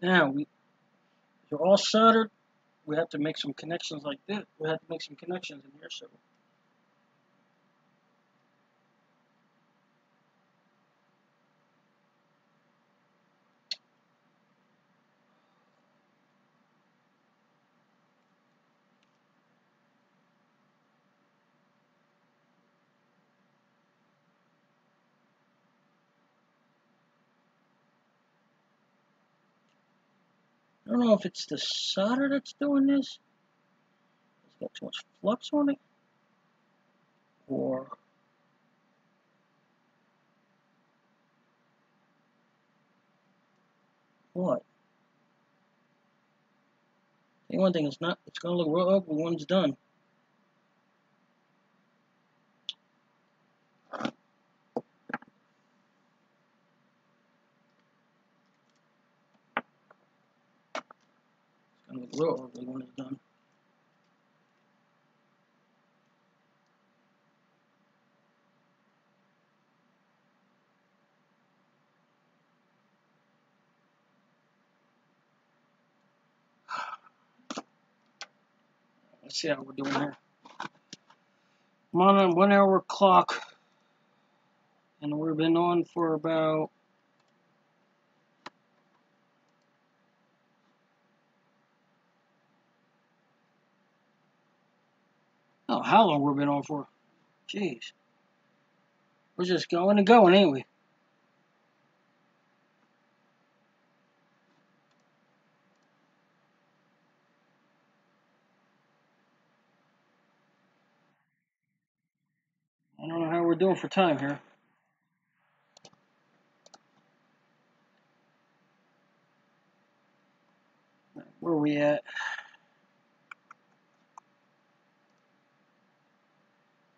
Now they're all soldered. We have to make some connections like this. We have to make some connections in here. So I don't know if it's the solder that's doing this. It's got too much flux on it, or what? The one thing, it's not. It's gonna look real ugly when it's done. It's gonna look real ugly when it's done. Let's see how we're doing here. I'm on a 1 hour clock, and we've been on for about how long we've been on for? Jeez, we're just going and going, ain't we? I don't know how we're doing for time here. Where are we at?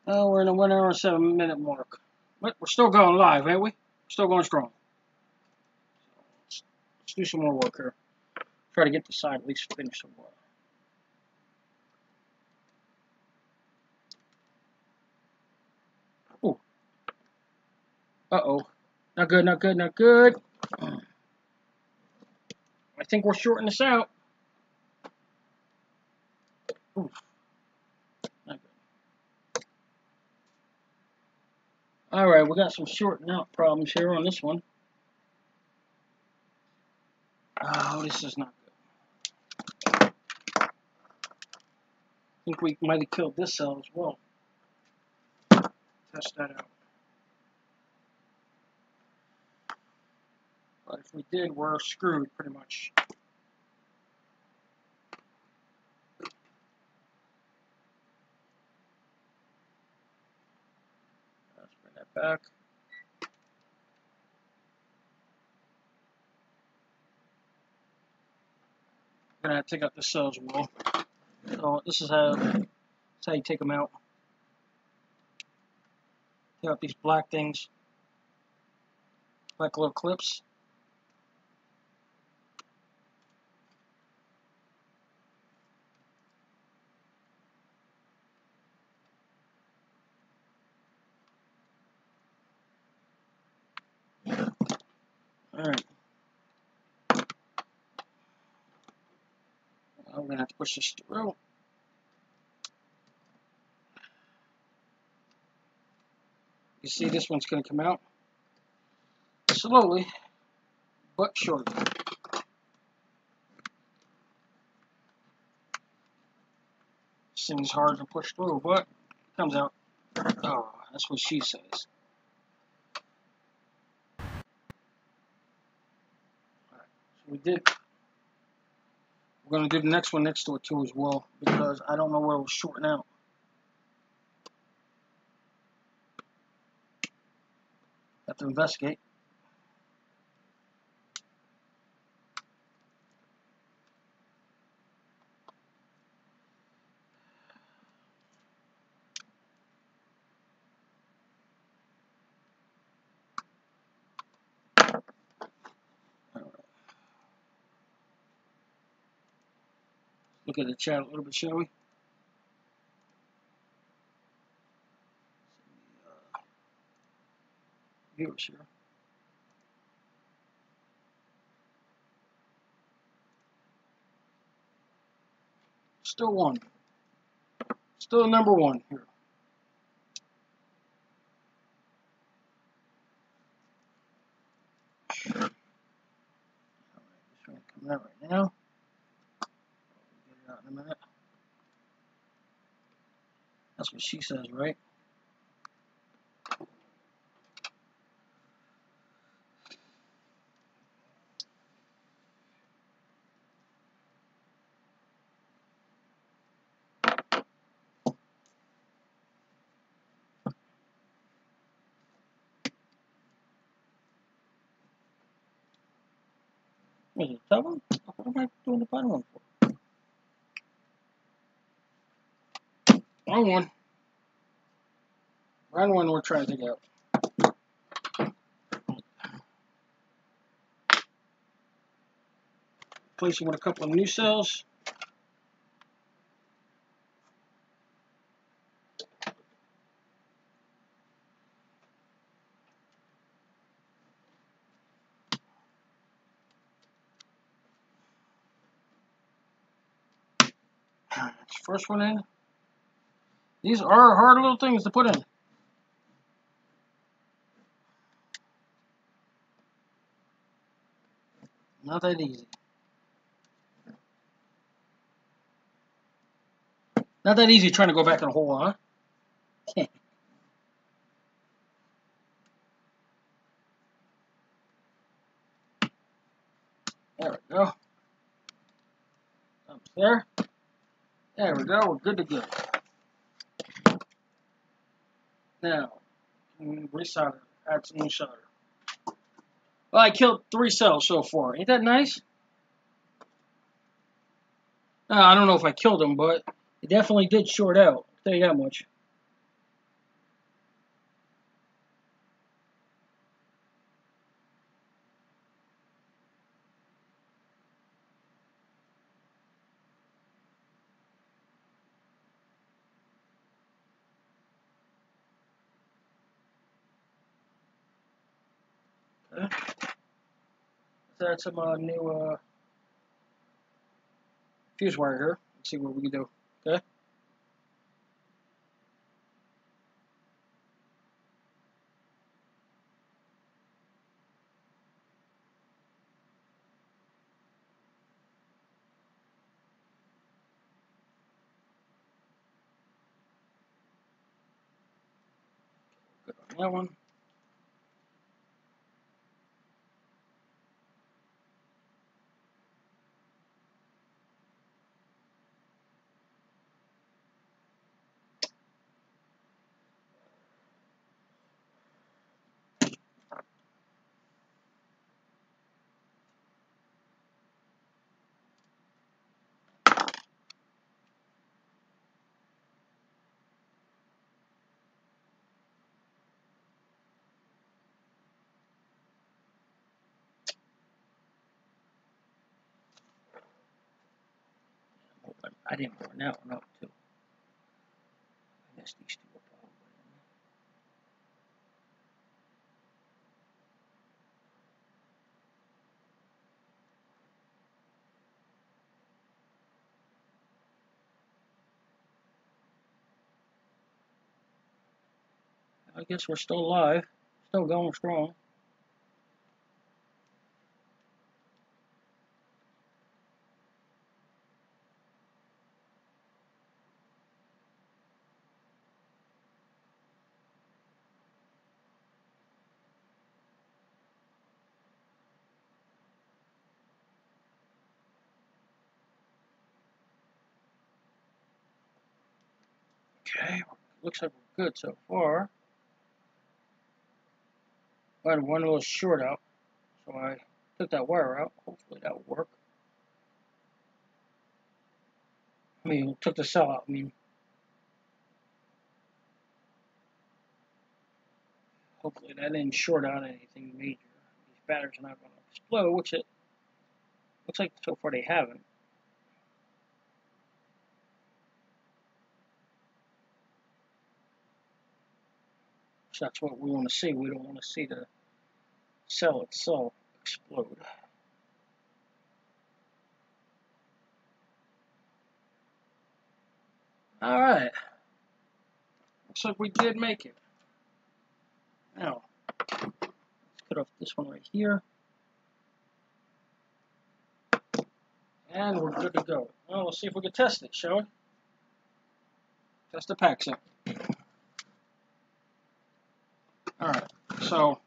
Oh, we're in a 1 hour and 7 minute mark. But we're still going live, ain't we? Still going strong. Let's do some more work here. Try to get the side at least finished somewhere. Ooh. Uh-oh. Not good, not good, not good. I think we're shorting this out. Oof. Not good. Alright, we got some shorting out problems here on this one. Oh, this is not good. I think we might have killed this cell as well. Test that out. But if we did, we're screwed pretty much. Let's bring that back. I'm gonna have to take out the cell as well. So this is how you take them out. Take out these black things, black little clips. Alright. I'm gonna have to push this through. You see this one's gonna come out slowly but surely. This thing's hard to push through, but it comes out. Oh, that's what she says. Alright, so we did. We're gonna do the next one next to it too as well, because I don't know where it was shorting out. Have to investigate. Look at the chat a little bit, shall we? Viewers here. Still one. Still number one here. Alright, this one coming out right now. Get it out in a minute. That's what she says, right? Is it the top one? What am I doing the bottom one for? Wrong one. Wrong one we're trying to take out. Replacing with a couple of new cells. First one in. These are hard little things to put in. Not that easy. Not that easy trying to go back in a hole, huh? There we go. Up there. There we go. We're good to go. Now, resolder. Add some new solder. Well, I killed 3 cells so far. Ain't that nice? I don't know if I killed them, but it definitely did short out. I'll tell you that much. Okay. Let's add some new fuse wire here. Let's see what we can do. Okay. Good on that one. I didn't burn that one up too. I guess these two are probably in. I guess we're still live. Still going strong. Okay, looks like we're good so far. I had one little short out, so I took that wire out. Hopefully that'll work. I mean, took the cell out. I mean, hopefully that didn't short out anything major. These batteries are not going to explode, which it looks like so far they haven't. So that's what we want to see. We don't want to see the cell itself explode. All right. Looks like we did make it. Now, let's cut off this one right here. And we're good to go. Well, let's see if we can test it, shall we? Test the packs in. Alright, so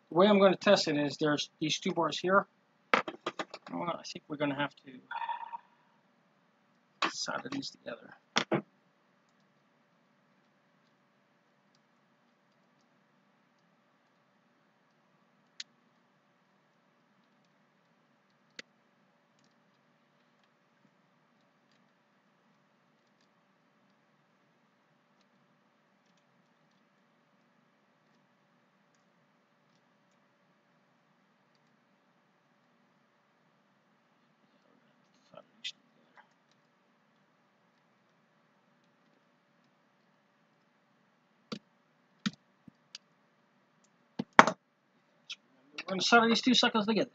the way I'm going to test it is there's these 2 bars here. Well, I think we're going to have to solder these together. We're going to solder these 2 suckers together.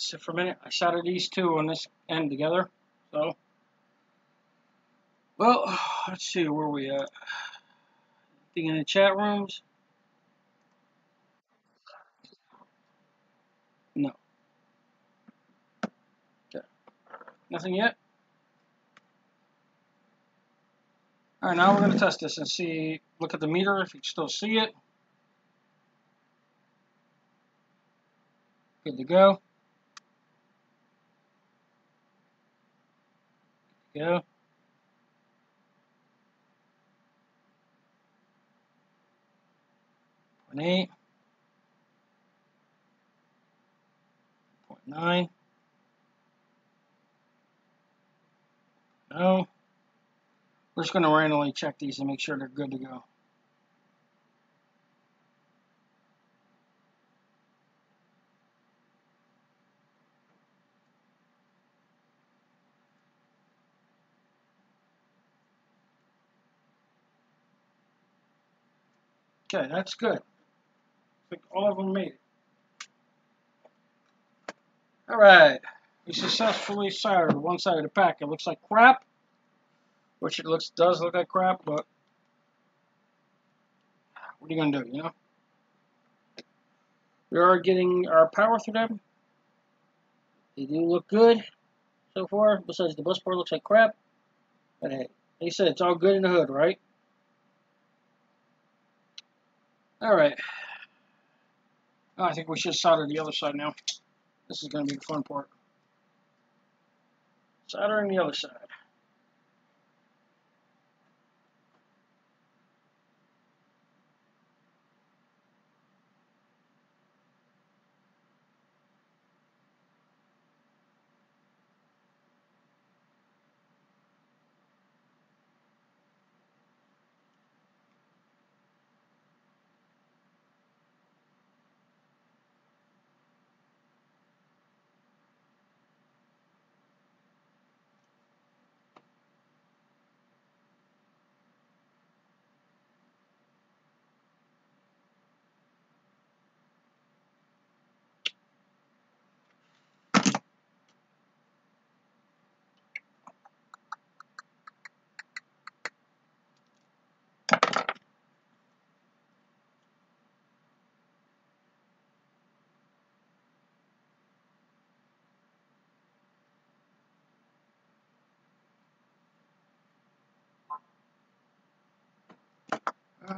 sit for a minute. I soldered these two on this end together. So, well, let's see where we at. Anything in the chat rooms? No. Okay. Nothing yet. All right, now we're gonna test this and see. Look at the meter if you can still see it. Good to go. Go. 0.8. 0.9. No. We're just gonna randomly check these and make sure they're good to go. Okay, that's good. I think all of them made it. All right. We successfully soldered one side of the pack. It looks like crap, which it does look like crap, but what are you gonna do, you know? We are getting our power through them. They do look good so far, besides the bus bar looks like crap. But hey, like I said, it's all good in the hood, right? Alright. Oh, I think we should solder the other side now. This is going to be the fun part. Soldering the other side.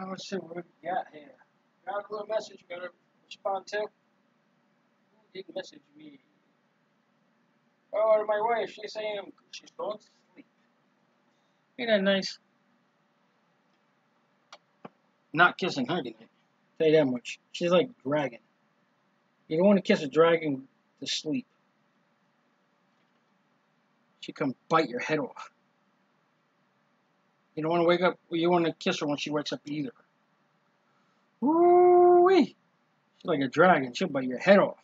Let's see what we got here. Got a little message you gotta respond to. Who did message me? Oh, my wife. She's saying she's going to sleep. Ain't that nice? Not kissing her tonight. Tell you that much. She's like a dragon. You don't want to kiss a dragon to sleep. She come bite your head off. You don't want to wake up. You want to kiss her when she wakes up either. Woo-wee! She's like a dragon. She'll bite your head off.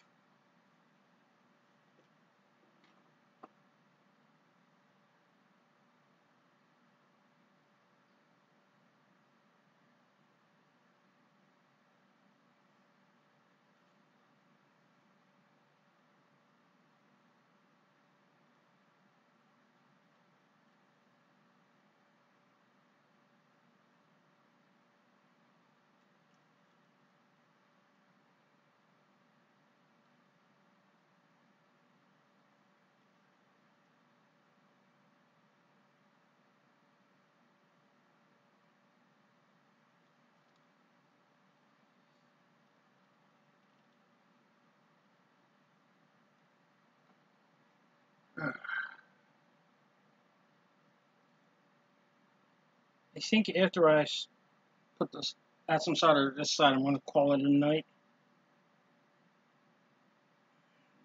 I think after I put this, add some solder to this side, I'm going to call it a night.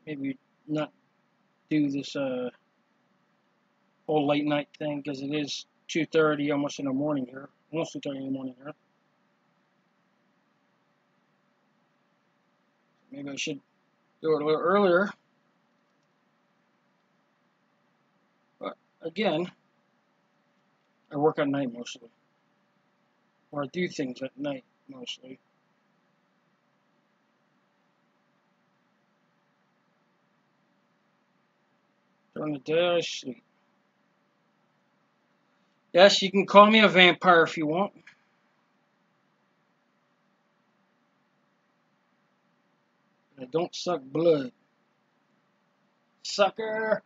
Maybe not do this whole late night thing because it is 2:30, almost in the morning here. Almost 2:30 in the morning here. Maybe I should do it a little earlier. But again, I work at night mostly. Or I do things at night mostly. During the day, I sleep. Yes, you can call me a vampire if you want. I don't suck blood. Sucker!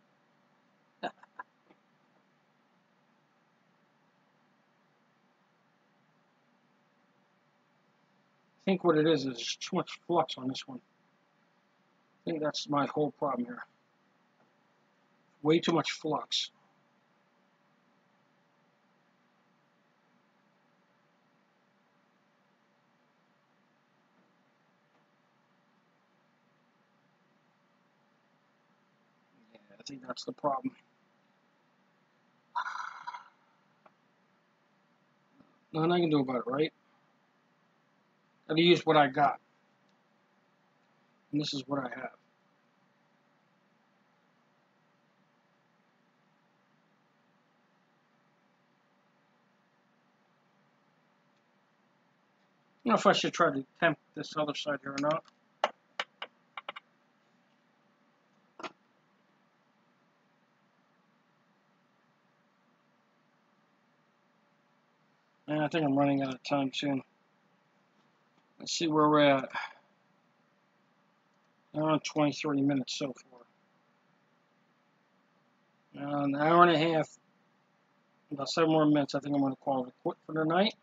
I think what it is there's too much flux on this one. I think that's my whole problem here. Way too much flux. Yeah, I think that's the problem. Nothing I can do about it, right? Gotta use what I got. And this is what I have. I don't know if I should try to tempt this other side here or not. And I think I'm running out of time soon. Let's see where we're at. Around 23 minutes so far. An hour and a half. About 7 more minutes. I think I'm going to call it quit for the night.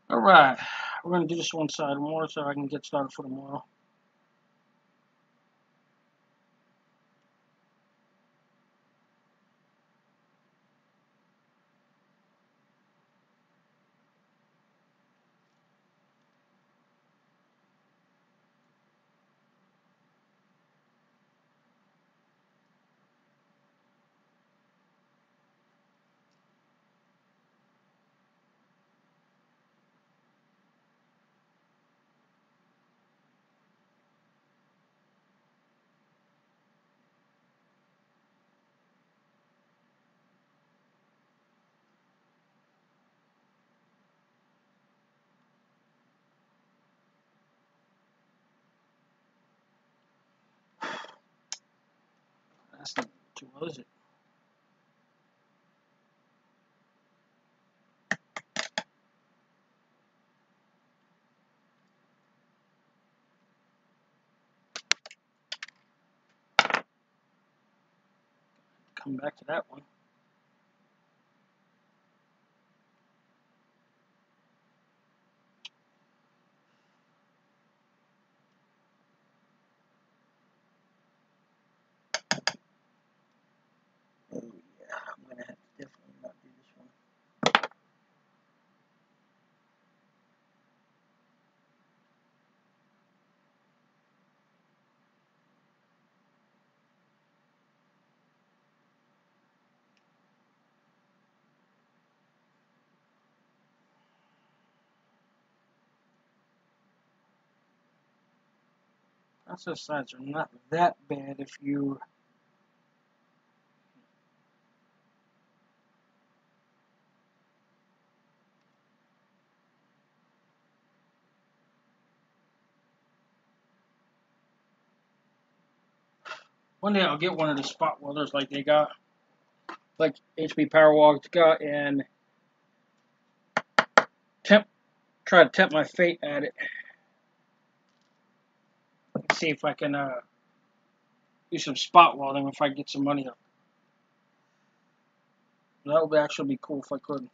Alright. We're going to do this one side more so I can get started for tomorrow. That's not too well, is it? Come back to that one. Oh yeah, I'm going to have to definitely not do this one. Process sides are not that bad if you one day I'll get one of the spot welders like they got, like HP Powerwall's got, and try to tempt my fate at it. See if I can do some spot welding if I get some money up. That would actually be cool if I could.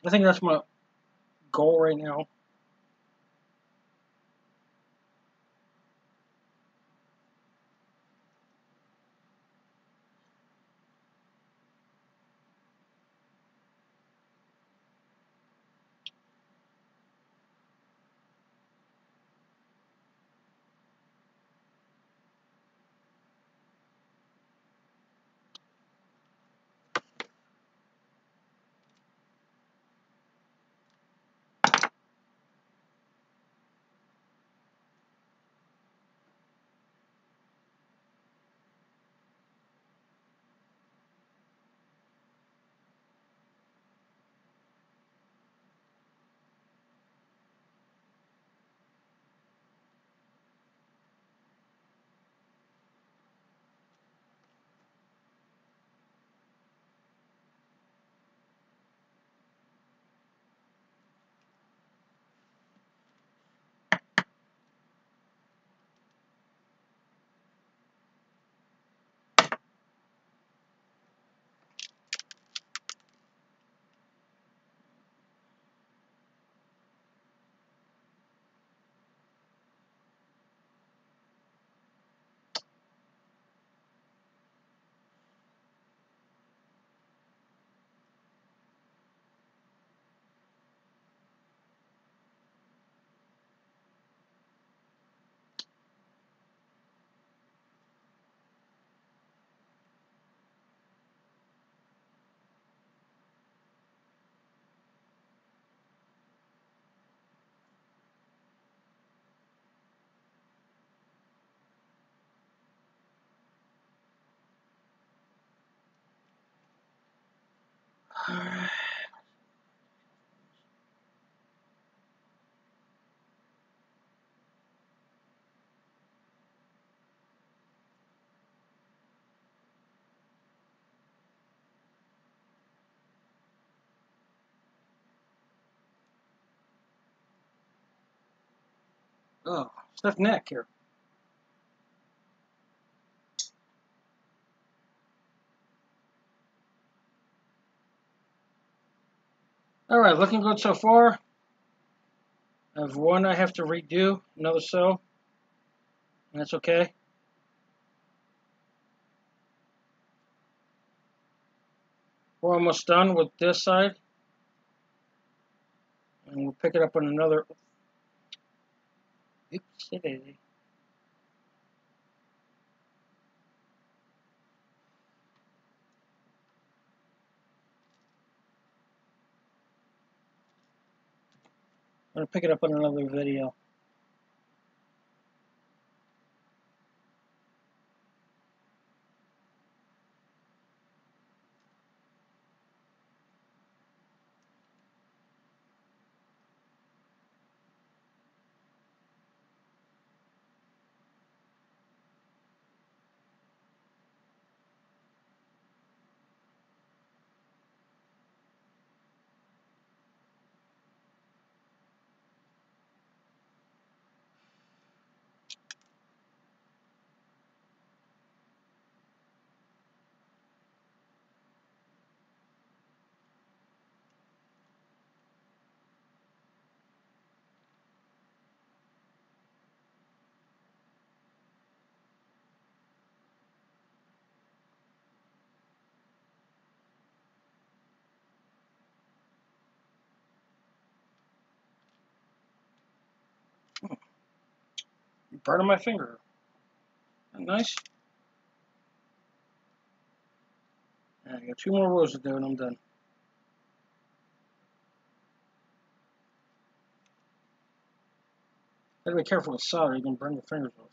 I think that's my goal right now. Oh, stiff neck here. All right, looking good so far. I have one I have to redo, another cell, and that's okay. We're almost done with this side, and we'll pick it up on another. Oopsie. I'm gonna pick it up on another video. Burning my finger. Nice. I got 2 more rows to do, and I'm done. Gotta be careful with solder, you can burn your fingers off.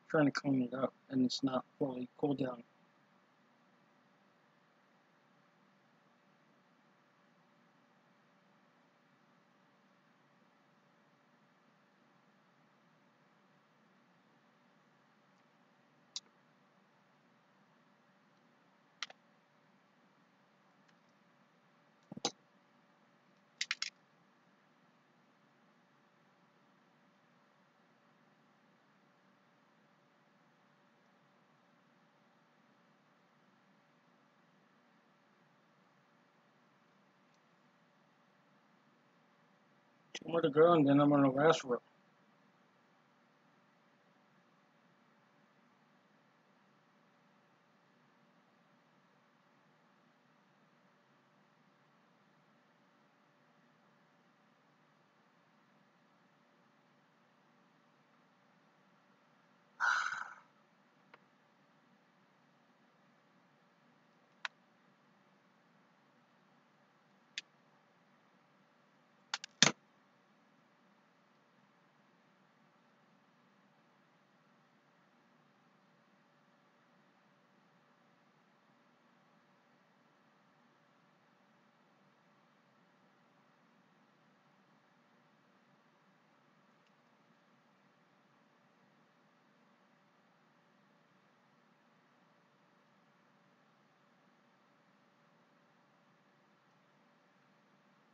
Trying to clean it up, and it's not fully cooled down. Two more to go, and then I'm on the last row.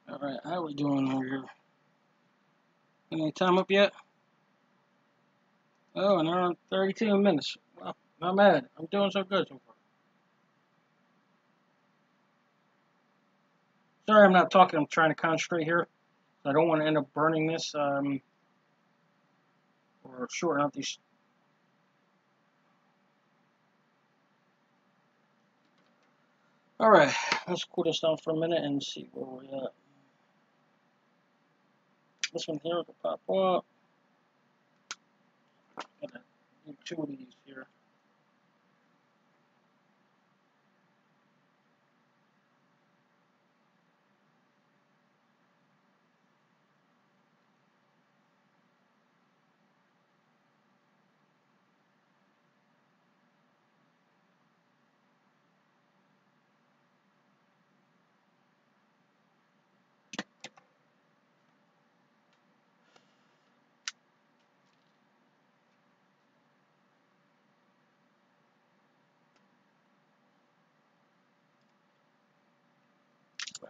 Alright, how are we doing over here? Any time up yet? Oh, and around 32 minutes. Well, not bad. I'm doing so good so far. Sorry I'm not talking, I'm trying to concentrate here. I don't want to end up burning this, or shorting out these. Alright, let's cool this down for a minute and see where we're at. This one here will pop up. Gotta do 2 of these here.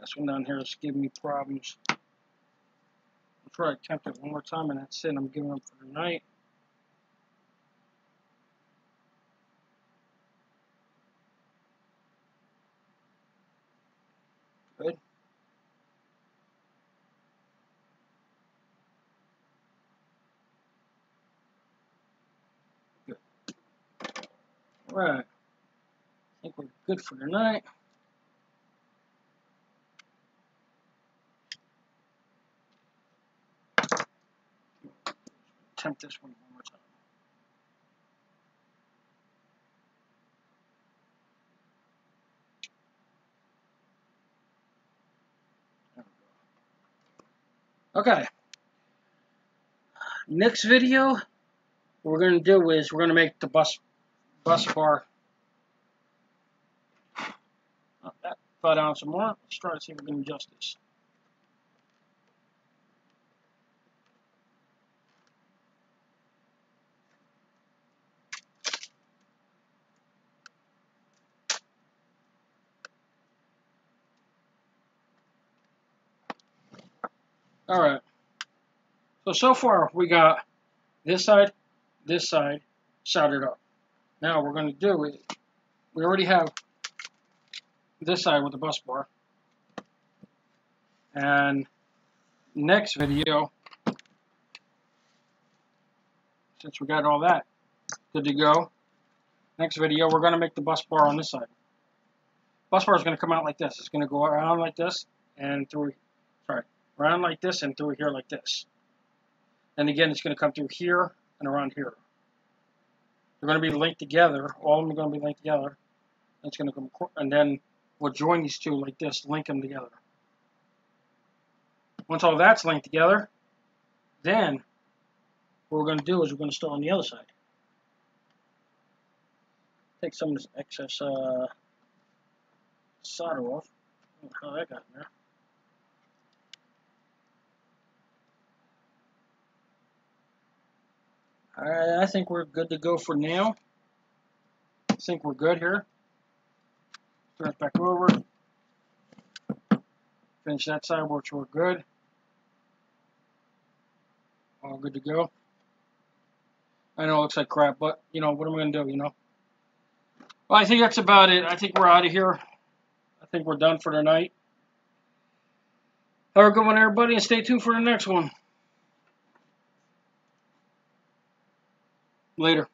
Last one down here is giving me problems. I'll try to attempt it one more time, and that's it. I'm giving up for the night. Good. Good. All right. I think we're good for the night. Attempt this one more time. There we go. Okay. Next video, what we're going to do is we're going to make the bus bar. That fell down some more. Let's try to see if we can adjust this. All right. So far we got this side soldered up. Now what we're going to do is we already have this side with the bus bar. And next video, since we got all that good to go, next video we're going to make the bus bar on this side. Bus bar is going to come out like this. It's going to go around like this and through, around like this and through here like this. And again, it's going to come through here and around here. They're going to be linked together. All of them are going to be linked together. It's going to come, and then we'll join these two like this, link them together. Once all that's linked together, then what we're going to do is we're going to start on the other side. Take some of this excess solder off. I don't know how that got in there. Alright, I think we're good to go for now. I think we're good here. Turn it back over. Finish that side, which we're good. All good to go. I know it looks like crap, but, you know, what am I going to do, you know? Well, I think that's about it. I think we're out of here. I think we're done for tonight. Have a good one, everybody, and stay tuned for the next one. Later.